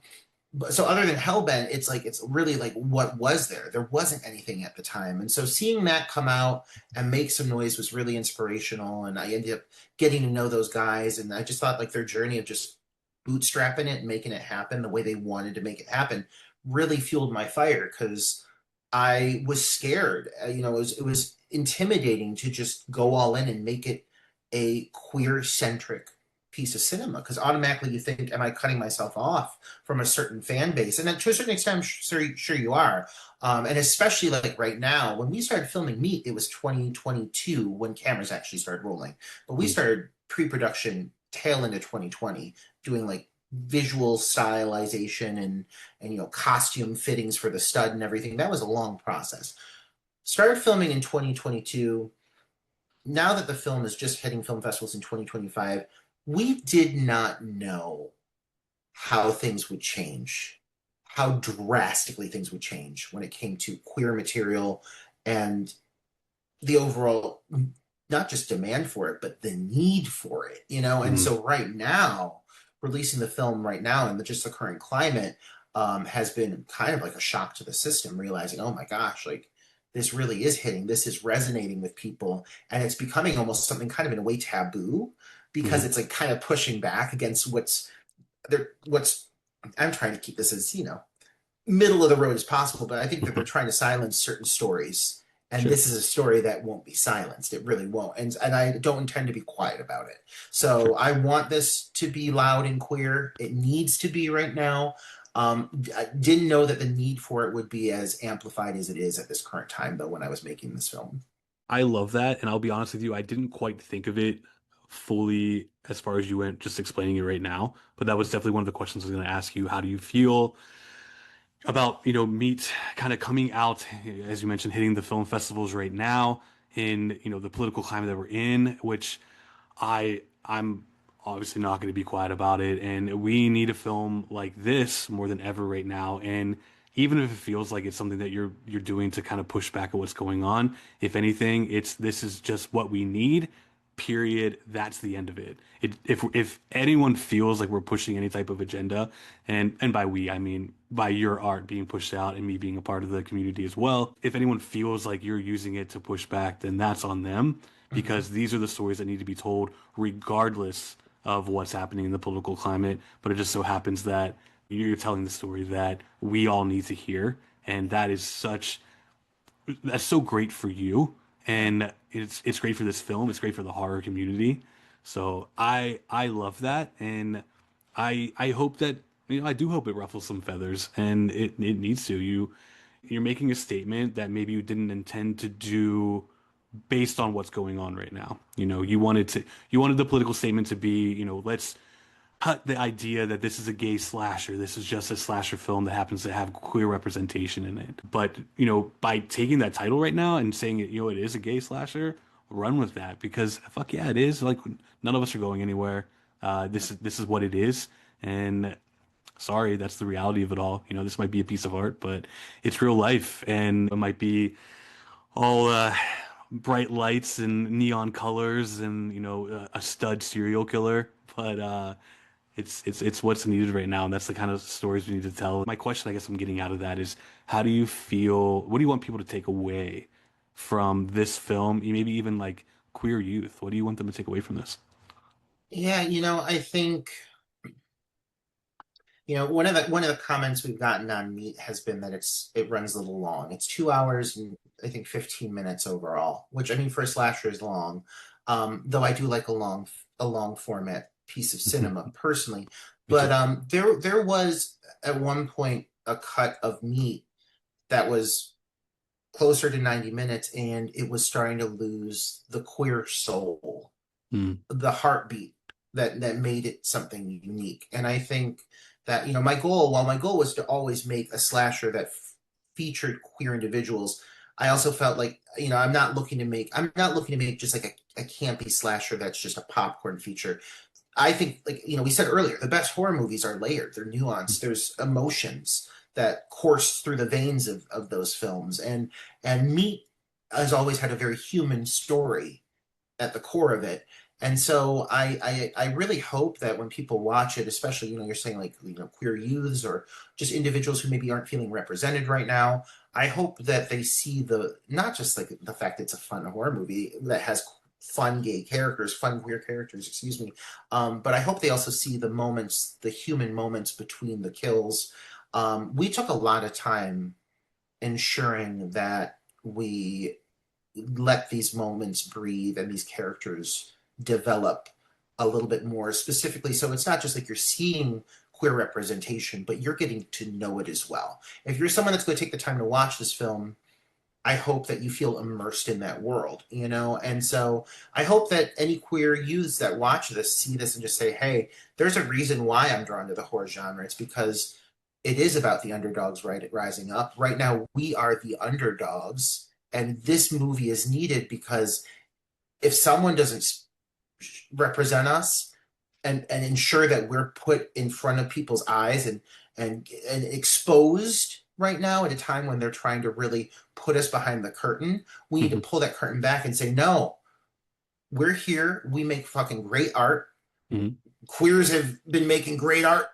but so other than Hellbent, it's like it's really like what was there? There wasn't anything at the time, and so seeing that come out and make some noise was really inspirational. And I ended up getting to know those guys, and I just thought like their journey of just bootstrapping it and making it happen the way they wanted to make it happen really fueled my fire because I was scared. It was intimidating to just go all in and make it a queer centric piece of cinema because automatically you think, am I cutting myself off from a certain fan base? And then to a certain extent, I'm sure you are. And especially like right now, when we started filming Meat, it was 2022 when cameras actually started rolling. But we Mm. started pre-production tail into 2020, doing like visual stylization and costume fittings for the stud and everything. That was a long process. Started filming in 2022. Now that the film is just hitting film festivals in 2025, we did not know how things would change, how drastically things would change when it came to queer material and the overall, not just demand for it, but the need for it, And Mhm. so right now, releasing the film right now and just the current climate has been kind of like a shock to the system, realizing, oh my gosh, like this really is hitting, this is resonating with people, and it's becoming almost something kind of in a way taboo because Mhm. it's like kind of pushing back against what's I'm trying to keep this as, middle of the road as possible, but I think that they're trying to silence certain stories. And Sure. this is a story that won't be silenced. It really won't. And I don't intend to be quiet about it. Sure. So I want this to be loud and queer. It needs to be right now. I didn't know that the need for it would be as amplified as it is at this current time, though, when I was making this film. I love that, and I'll be honest with you, I didn't quite think of it fully as far as you went just explaining it right now, but that was definitely one of the questions I was going to ask you. How do you feel about, Meat kind of coming out, as you mentioned, hitting the film festivals right now in, the political climate that we're in, which I'm obviously not going to be quiet about it, and we need a film like this more than ever right now. And even if it feels like it's something that you're doing to kind of push back at what's going on, if anything, this is just what we need. Period. That's the end of it. If anyone feels like we're pushing any type of agenda, and by we I mean by your art being pushed out and me being a part of the community as well, if anyone feels like you're using it to push back, then that's on them Mm-hmm. because these are the stories that need to be told regardless of what's happening in the political climate. But it just so happens that you're telling the story that we all need to hear, and that's so great for you, Yeah. and it's great for this film. It's great for the horror community. So I love that, and I hope that I do hope it ruffles some feathers, and it needs to. You're making a statement that maybe you didn't intend to do based on what's going on right now. You wanted the political statement to be, let's cut the idea that this is a gay slasher. This is just a slasher film that happens to have queer representation in it. But, by taking that title right now and saying it, it is a gay slasher, run with that because fuck yeah, it is. Like none of us are going anywhere. This is what it is. And sorry, that's the reality of it all. This might be a piece of art, but it's real life and it might be all bright lights and neon colors and a stud serial killer, but it's what's needed right now, and that's the kind of stories we need to tell. My question, I guess, I'm getting out of that is, how do you feel? What do you want people to take away from this film? Maybe even like queer youth. What do you want them to take away from this? Yeah, I think one of the comments we've gotten on Meat has been that it runs a little long. It's 2 hours and I think 15 minutes overall, which I mean for a slasher is long. Though I do like a long format piece of cinema personally. Me But too. there was at one point a cut of Meat that was closer to 90 minutes, and it was starting to lose the queer soul, Mm, the heartbeat that made it something unique. And I think that while my goal was to always make a slasher that featured queer individuals, I also felt like I'm not looking to make just like a campy slasher that's just a popcorn feature. I think, like we said earlier, the best horror movies are layered, they're nuanced, there's emotions that course through the veins of those films, and Meat has always had a very human story at the core of it. And so I really hope that when people watch it, especially, you're saying like, queer youths or just individuals who maybe aren't feeling represented right now, I hope that they see not just like the fact it's a fun horror movie that has fun gay characters, fun queer characters, excuse me. But I hope they also see the moments, the human moments between the kills. We took a lot of time ensuring that we let these moments breathe and these characters develop a little bit more specifically. So it's not just like you're seeing queer representation, but you're getting to know it as well. If you're someone that's going to take the time to watch this film, I hope that you feel immersed in that world, you know? And so I hope that any queer youths that watch this see this and just say, hey, there's a reason why I'm drawn to the horror genre. It's because it is about the underdogs rising up. Right now, we are the underdogs, and this movie is needed because if someone doesn't represent us and ensure that we're put in front of people's eyes and exposed right now at a time when they're trying to really put us behind the curtain, we need to Hmm. pull that curtain back and say, no, we're here. We make fucking great art. Hmm. Queers have been making great art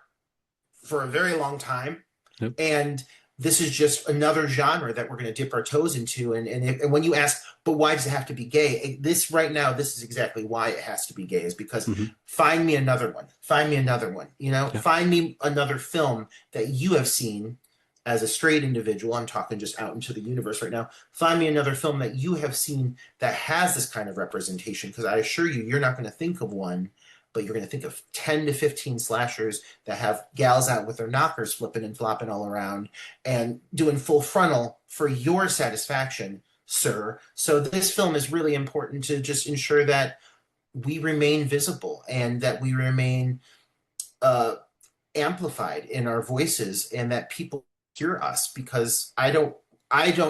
for a very long time. Yep. And this is just another genre that we're going to dip our toes into. And when you ask, but why does it have to be gay? This right now, this is exactly why it has to be gay, is because Hmm. find me another one. Find me another one. You know, Yeah. find me another film that you have seen as a straight individual. I'm talking just out into the universe right now. Find me another film that you have seen that has this kind of representation. Because I assure you, you're not going to think of one, but you're going to think of 10 to 15 slashers that have gals out with their knockers flipping and flopping all around and doing full frontal for your satisfaction, sir. So this film is really important to just ensure that we remain visible and that we remain uh, amplified in our voices and that people hear us, because I don't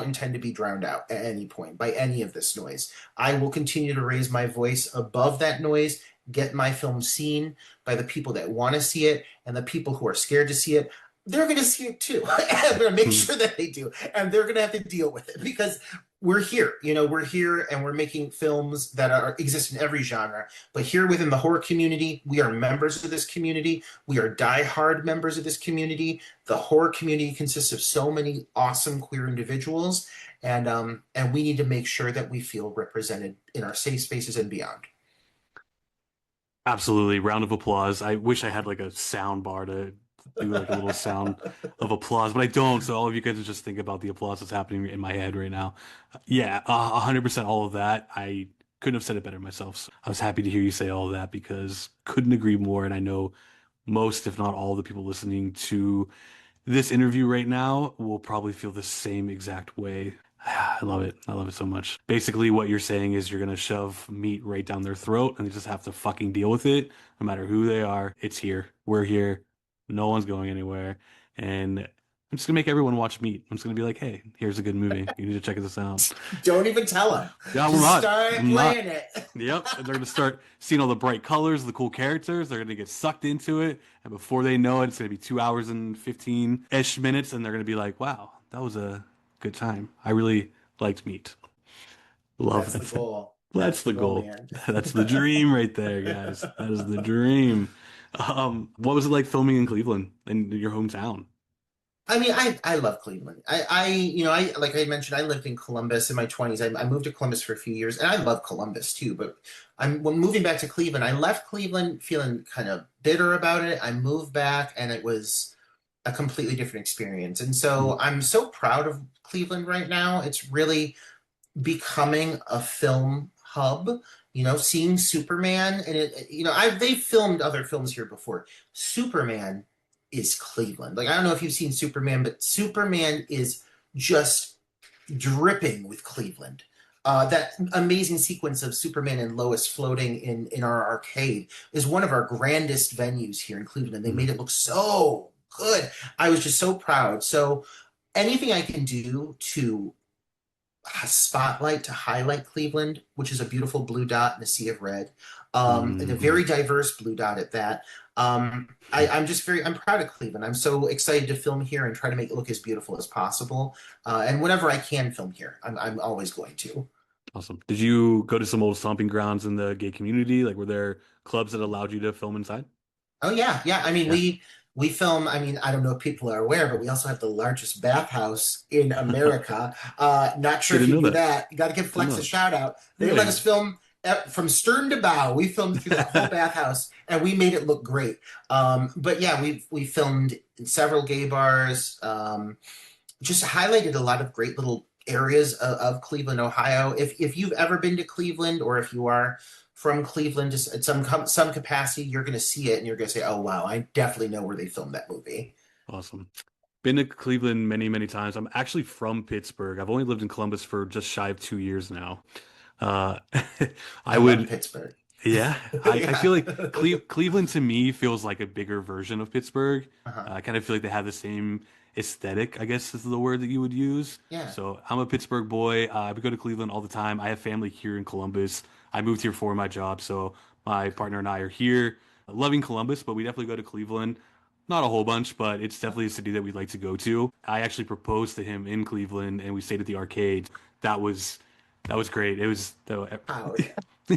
intend to be drowned out at any point by any of this noise. I will continue to raise my voice above that noise, get my film seen by the people that want to see it, and the people who are scared to see it, they're going to see it too. I'm going to make Hmm. sure that they do, and they're going to have to deal with it because we're here. You know, we're here and we're making films that are exist in every genre. But here within the horror community, we are members of this community. We are diehard members of this community. The horror community consists of so many awesome queer individuals, and we need to make sure that we feel represented in our safe spaces and beyond. Absolutely. Round of applause. I wish I had like a sound bar to do like a little sound of applause, but I don't. So all of you guys just think about the applause that's happening in my head right now. Yeah, 100% all of that. I couldn't have said it better myself. So I was happy to hear you say all of that because couldn't agree more. And I know most, if not all, the people listening to this interview right now will probably feel the same exact way. I love it. I love it so much. Basically, what you're saying is you're gonna shove meat right down their throat and they just have to fucking deal with it, no matter who they are. It's here. We're here. No one's going anywhere. And I'm just gonna make everyone watch Meat. I'm just gonna be like, hey, here's a good movie. You need to check this out. Don't even tell them. Yeah, I'm Just not. start I'm not. playing it. Yep. And they're gonna start seeing all the bright colors, the cool characters. They're gonna get sucked into it. And before they know it, it's gonna be 2 hours and 15-ish minutes, and they're gonna be like, wow, that was a good time. I really liked Meat. Love That's the it. goal. That's That's the the goal, goal. man. That's the dream right there, guys. That is the dream. What was it like filming in Cleveland, in your hometown? I mean, I love Cleveland. I like I mentioned, I lived in Columbus in my 20s. I moved to Columbus for a few years, and I love Columbus too. But when moving back to Cleveland, I left Cleveland feeling kind of bitter about it. I moved back, and it was a completely different experience. And so I'm so proud of Cleveland right now. It's really becoming a film hub. You know, seeing Superman and they've filmed other films here before. Superman is Cleveland. Like I don't know if you've seen Superman, but Superman is just dripping with Cleveland. That amazing sequence of Superman and Lois floating in our arcade is one of our grandest venues here in Cleveland, and they Mhm. made it look so good. I was just so proud. So anything I can do to spotlight to highlight Cleveland, which is a beautiful blue dot in a sea of red, and a Mhm. very diverse blue dot at that. I'm proud of Cleveland. I'm so excited to film here and try to make it look as beautiful as possible. And whenever I can film here, I'm always going to. Awesome. Did you go to some old stomping grounds in the gay community? Like, were there clubs that allowed you to film inside? Oh yeah, yeah. I mean, Yeah. we film. I mean, I don't know if people are aware, but we also have the largest bathhouse in America. Not sure if Didn't you know knew that. that. Got to give Didn't Flex a know shout out. that. They let Hey. us film from stern to bow. We filmed through that whole bathhouse, and we made it look great. But yeah, we filmed in several gay bars. Just highlighted a lot of great little areas of Cleveland, Ohio. If you've ever been to Cleveland, or if you are from Cleveland, just at some capacity, you're going to see it and you're going to say, "Oh wow, I definitely know where they filmed that movie." Awesome. Been to Cleveland many, many times. I'm actually from Pittsburgh. I've only lived in Columbus for just shy of 2 years now. Uh, I I love would, Pittsburgh. yeah, I feel Yeah. like Cleveland to me feels like a bigger version of Pittsburgh. Uh-huh. I kind of feel like they have the same aesthetic, I guess is the word that you would use. Yeah. So I'm a Pittsburgh boy. I would go to Cleveland all the time. I have family here in Columbus. I moved here for my job, so my partner and I are here, loving Columbus, but we definitely go to Cleveland. Not a whole bunch, but it's definitely a city that we'd like to go to. I actually proposed to him in Cleveland, and we stayed at the arcade. That was that was great. It was Proud.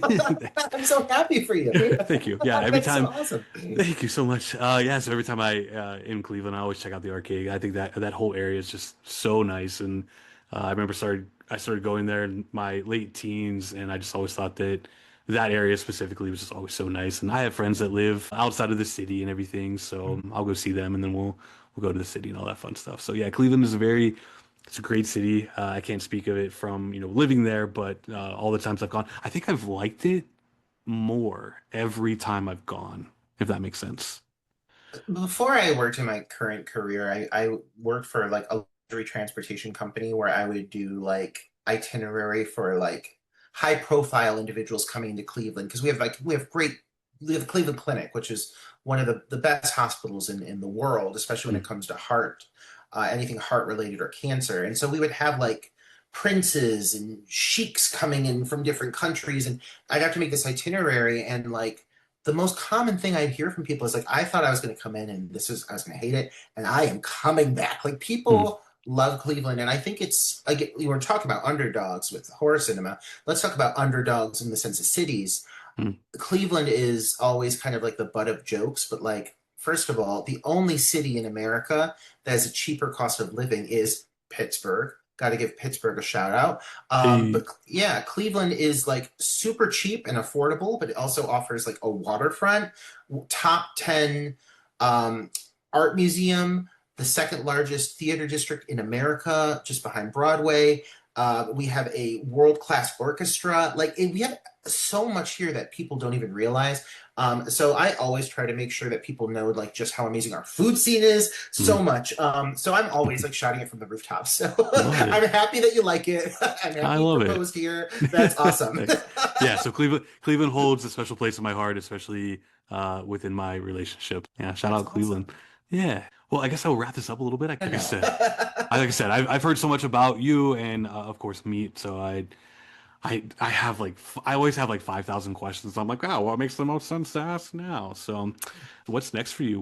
I'm so happy for you. Thank you. Yeah, every That's so time. awesome. Thank you so much. Yeah, so every time I in Cleveland, I always check out the arcade. I think that whole area is just so nice, and I remember I started going there in my late teens, and I just always thought that that area specifically was just always so nice. And I have friends that live outside of the city and everything, so I'll go see them, and then we'll go to the city and all that fun stuff. So yeah, Cleveland is a very it's a great city. I can't speak of it from living there, but all the times I've gone, I think I've liked it more every time I've gone, if that makes sense. Before I worked in my current career, I worked for like a luxury transportation company where I would do like itinerary for like high profile individuals coming into Cleveland because we have Cleveland Clinic, which is one of the best hospitals in the world, especially when it Mm. comes to heart, anything heart related or cancer. And so we would have like princes and sheiks coming in from different countries, and I'd have to make this itinerary and like the most common thing I'd hear from people is like, I thought I was going to come in and I was going to hate it, and I am coming back. Like Mm. people love Cleveland, and I think it's I get we were talking about underdogs with horror cinema. Let's talk about underdogs in the sense of cities. Mm. Cleveland is always kind of like the butt of jokes, but like first of all, the only city in America that has a cheaper cost of living is Pittsburgh. Got to give Pittsburgh a shout out. Eh, But yeah, Cleveland is like super cheap and affordable, but it also offers like a waterfront, top 10 um, art museum, the second largest theater district in America, just behind Broadway. We have a world class orchestra. We have so much here that people don't even realize. So I always try to make sure that people know like just how amazing our food scene is. So mm. much. So I'm always like shouting it from the rooftops. So Love it. I'm happy that you like it. I'm I happy you love it. proposed here. That's awesome. Thanks. Yeah, so Cleveland holds a special place in my heart, especially within my relationship. Yeah, shout That's out awesome. Cleveland. Yeah. Well, I guess I'll wrap this up a little bit. I know. Like I said, I've heard so much about you and of course meat. So I have I always have like 5,000 questions. I'm like, wow, what makes the most sense to ask now? So, what's next for you?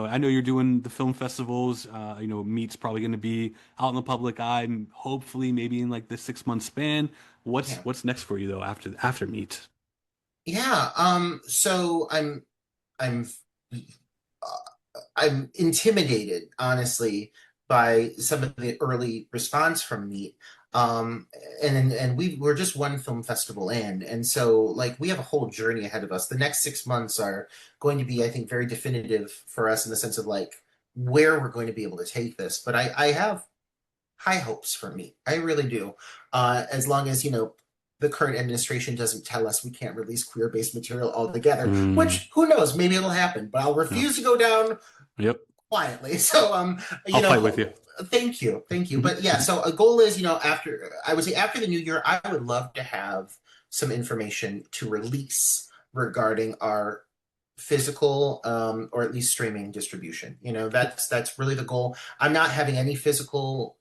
I know you're doing the film festivals. Meat's probably going to be out in the public eye, and hopefully maybe in like the 6 month span. Yeah. What's next for you though after meat? Yeah. So I'm I'm intimidated, honestly, by some of the early response from Meet. Um, and we're just one film festival in, and so like we have a whole journey ahead of us. The next 6 months are going to be, I think, very definitive for us in the sense of like where we're going to be able to take this. But I have high hopes for Meet. I really do. As long as the current administration doesn't tell us we can't release queer-based material altogether, Mm, which who knows, maybe it'll happen. But I'll yeah. refuse to go down Yep. quietly. So, I'll fight with you. thank you. But yeah, Mhm. so a goal is, after I would say after the new year, I would love to have some information to release regarding our physical or at least streaming distribution. That's really the goal. I'm not having any physical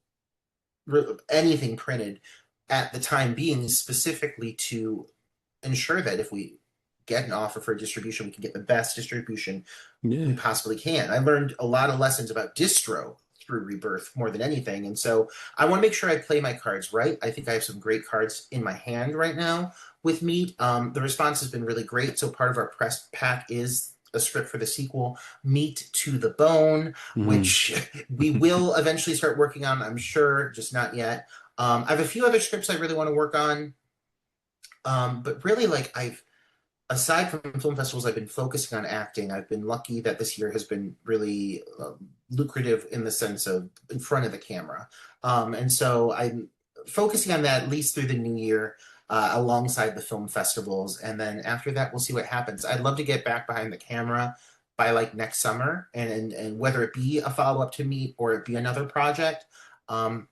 anything printed at the time being specifically to ensure that if we get an offer for distribution, we can get the best distribution we Yeah. possibly can. I learned a lot of lessons about distro through Rebirth more than anything. And so I want to make sure I play my cards right. I think I have some great cards in my hand right now with Meat. The response has been really great. So part of our press pack is a script for the sequel, Meat to the Bone, Mm. which we will eventually start working on, I'm sure, just not yet. I have a few other scripts I really want to work on. But really, like aside from film festivals, I've been focusing on acting. I've been lucky that this year has been really lucrative in the sense of in front of the camera. And so I'm focusing on that at least through the new year, alongside the film festivals. And then after that, we'll see what happens. I'd love to get back behind the camera by like next summer, and whether it be a follow up to Meet or it be another project, I'm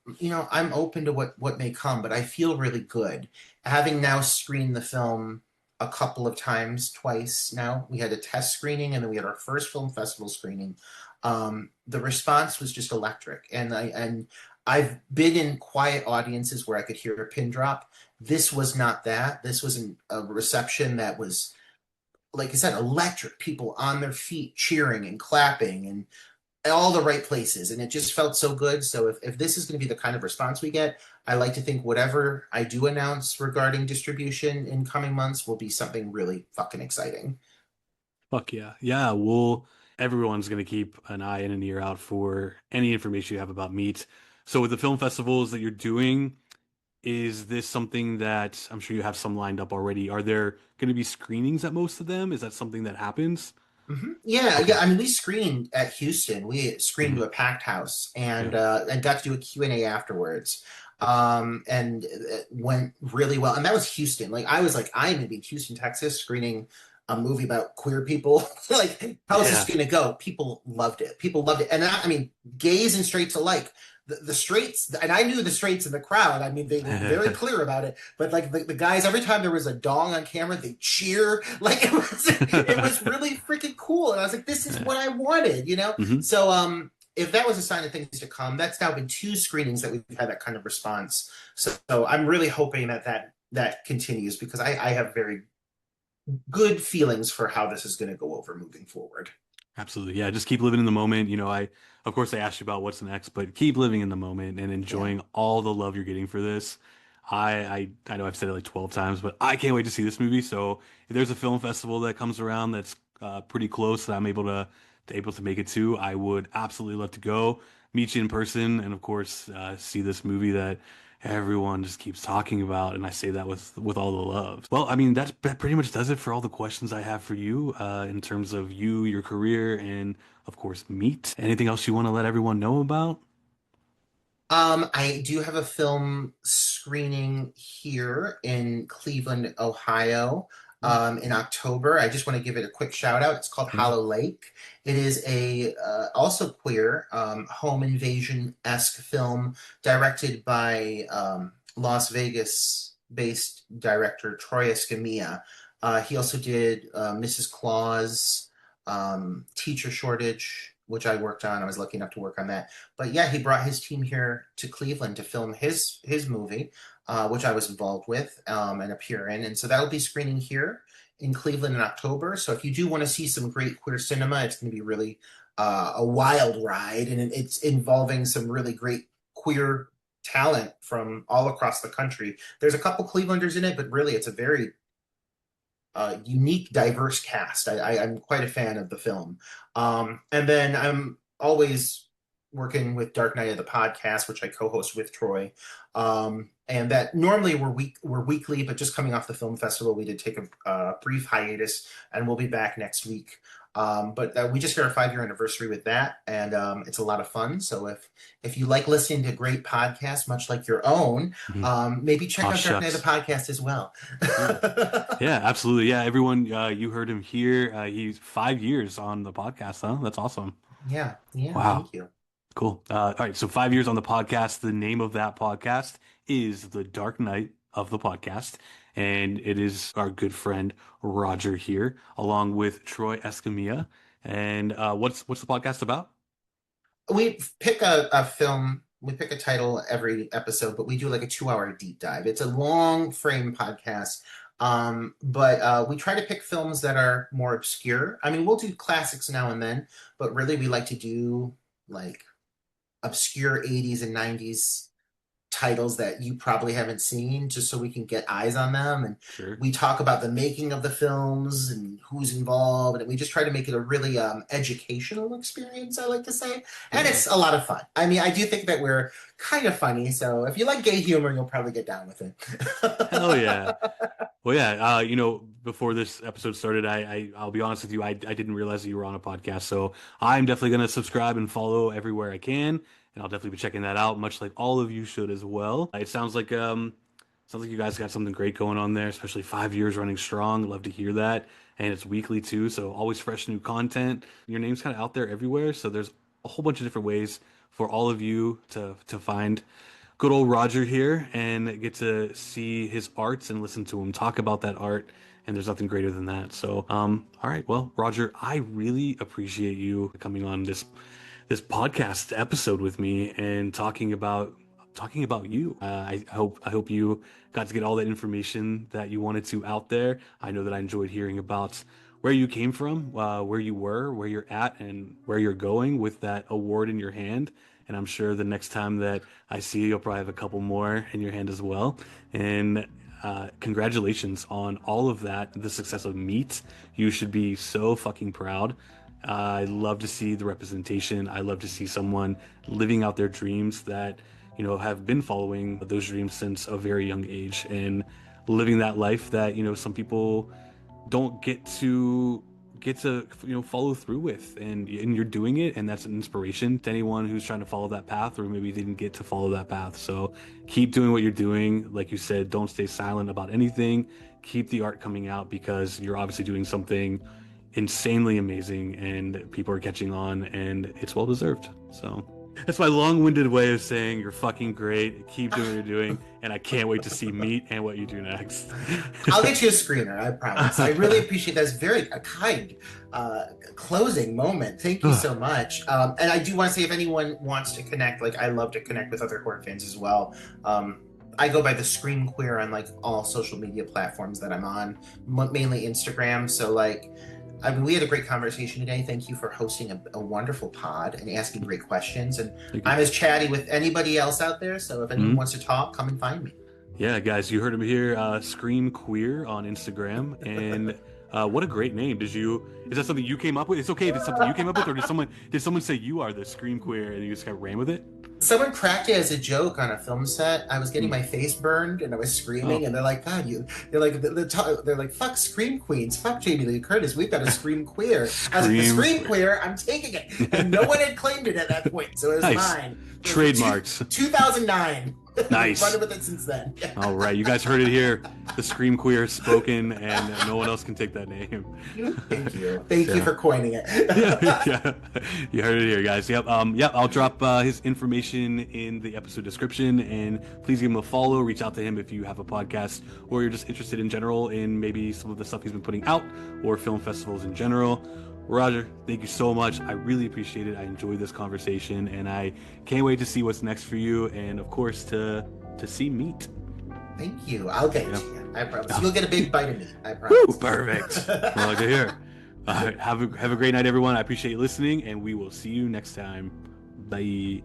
open to what may come. But I feel really good having now screened the film a couple of times, twice now. We had a test screening and then we had our first film festival screening. The response was just electric, and I've been in quiet audiences where I could hear a pin drop. This was not that. This was a reception that was, like I said, electric. People on their feet cheering and clapping and all the right places. And it just felt so good. So if this is going to be the kind of response we get, I like to think whatever I do announce regarding distribution in coming months will be something really fucking exciting. Fuck yeah. Yeah, well, everyone's going to keep an eye and an ear out for any information you have about Meet. So with the film festivals that you're doing, is this something that I'm sure you have some lined up already? Are there going to be screenings at most of them? Is that something that happens? Yeah, Okay. yeah. I mean, we screened at Houston. We screened Hmm. to a packed house Yeah. and got to do a Q&A afterwards. And it went really well. And that was Houston. Like I was like, I'm gonna be in Houston, Texas, screening a movie about queer people. Like, how's this Yeah. gonna go? People loved it. People loved it. And I mean, gays and straights alike. The straights, and I knew the straights in the crowd. I mean, they were very clear about it. But like the guys, every time there was a dong on camera, they cheer. Like it was really freaking cool. And I was like, this is what I wanted, you know? Hmm. So if that was a sign of things to come, that's now been two screenings that we've had that kind of response. So I'm really hoping that continues because I have very good feelings for how this is going to go over moving forward. Absolutely. Yeah, just keep living in the moment. Of course I asked you about what's next, but keep living in the moment and Yeah. enjoying all the love you're getting for this. I know I've said it like 12 times, but I can't wait to see this movie. So if there's a film festival that comes around that's pretty close that I'm able to make it to, I would absolutely love to go meet you in person and of course see this movie that everyone just keeps talking about, and I say that with all the love. Well, I mean that pretty much does it for all the questions I have for you in terms of you, your career, and of course Meet. Anything else you want to let everyone know about? I do have a film screening here in Cleveland, Ohio, Ooh, in October. I just want to give it a quick shout out. It's called yeah. Hollow Lake. It is a also queer home invasion-esque film directed by Las Vegas-based director Troy Escamilla. He also did Mrs. Claus, Teacher Shortage, which I worked on. I was lucky enough to work on that. But yeah, he brought his team here to Cleveland to film his movie, which I was involved with and appear in. And so that will be screening here in Cleveland in October. So if you do want to see some great queer cinema, it's going to be really a wild ride, and it's involving some really great queer talent from all across the country. There's a couple Clevelanders in it, but really it's a very unique, diverse cast. I'm quite a fan of the film. And then I'm always working with Dark Knight of the podcast, which I co-host with Troy. And that normally we're weekly, but just coming off the film festival, we did take a brief hiatus, and we'll be back next week. But we just hit our 5-year anniversary with that, and it's a lot of fun. So if you like listening to great podcasts, much like your own, Mhm. maybe check Aw, out Dark Knight of shucks. the podcast as well. Yeah. Yeah, absolutely. Yeah, everyone, you heard him here. He's 5 years on the podcast, huh? That's awesome. Yeah, yeah, Wow. thank you. Cool. All right. So 5 years on the podcast. The name of that podcast is The Dark Knight of the Podcast. And it is our good friend Roger here, along with Troy Escamilla. And what's the podcast about? We pick a film, we pick a title every episode, but we do like a 2 hour deep dive. It's a long frame podcast. But we try to pick films that are more obscure. I mean, we'll do classics now and then, but really we like to do like obscure 80s and 90s titles that you probably haven't seen, just so we can get eyes on them. And Sure. we talk about the making of the films and who's involved, and we just try to make it a really educational experience, I like to say. And Yeah. it's a lot of fun. I mean, I do think that we're kind of funny, so if you like gay humor, you'll probably get down with Hell yeah. it. Well, yeah, before this episode started, I'll be honest with you, I didn't realize that you were on a podcast, so I'm definitely gonna subscribe and follow everywhere I can, and I'll definitely be checking that out, much like all of you should as well. It sounds like you guys got something great going on there, especially 5 years running strong. Love to hear that. and it's weekly too. So always fresh new content. Your name's kind of out there everywhere. So there's a whole bunch of different ways for all of you to find good old Roger here and get to see his arts and listen to him talk about that art. And there's nothing greater than that. So, all right. Well, Roger, I really appreciate you coming on this podcast episode with me and talking about you. I hope you got to get all that information that you wanted to out there. I know that I enjoyed hearing about where you came from, where you were, where you're at, and where you're going with that award in your hand. And I'm sure the next time that I see you, you'll probably have a couple more in your hand as well. And congratulations on all of that, the success of Meet. You should be so fucking proud. I love to see the representation. I love to see someone living out their dreams that, you know, have been following those dreams since a very young age and living that life that, you know, some people don't get to follow through with, and you're doing it, and that's an inspiration to anyone who's trying to follow that path or maybe didn't get to follow that path. So keep doing what you're doing. Like you said, don't stay silent about anything. Keep the art coming out, because you're obviously doing something insanely amazing and people are catching on, and it's well deserved. So that's my long-winded way of saying you're fucking great. Keep doing what you're doing, and I can't wait to see Meet and what you do next. I'll get you a screener, I promise. I really appreciate that. It's very a kind closing moment. Thank you so much. And I do want to say, if anyone wants to connect, like, I love to connect with other horror fans as well. I go by the Scream Queer on like all social media platforms that I'm on, mainly Instagram. So like, I mean, we had a great conversation today. Thank you for hosting a wonderful pod and asking great questions. And I'm as chatty with anybody else out there. So if anyone wants to talk, come and find me. Yeah, guys, you heard him here. Scream Queer on Instagram. And what a great name. Is that something you came up with? It's okay if it's something you came up with, or did someone say you are the Scream Queer and you just kind of ran with it? Someone cracked it as a joke on a film set. I was getting my face burned and I was screaming, and they're like, "God, they're like, fuck Scream Queens, fuck Jamie Lee Curtis. We've got a Scream Queer." I was like, "The Scream Queer, I'm taking it," and no one had claimed it at that point, so it was mine. Trademarks. 2009. Nice. I've run with it since then. All right, you guys heard it here. The Scream Queer spoken, and no one else can take that name. Thank you. Thank you for coining it. Yeah. You heard it here, guys. Yep. I'll drop his information in the episode description, and please give him a follow. Reach out to him if you have a podcast or you're just interested in general in maybe some of the stuff he's been putting out or film festivals in general. Roger, thank you so much. I really appreciate it. I enjoyed this conversation, and I can't wait to see what's next for you, and of course to see Meet. Thank you. I'll get it to you. I promise. You'll get a big bite of meat. I promise. Woo, perfect. Well, like to hear. All right, have a great night, everyone. I appreciate you listening, and we will see you next time. Bye.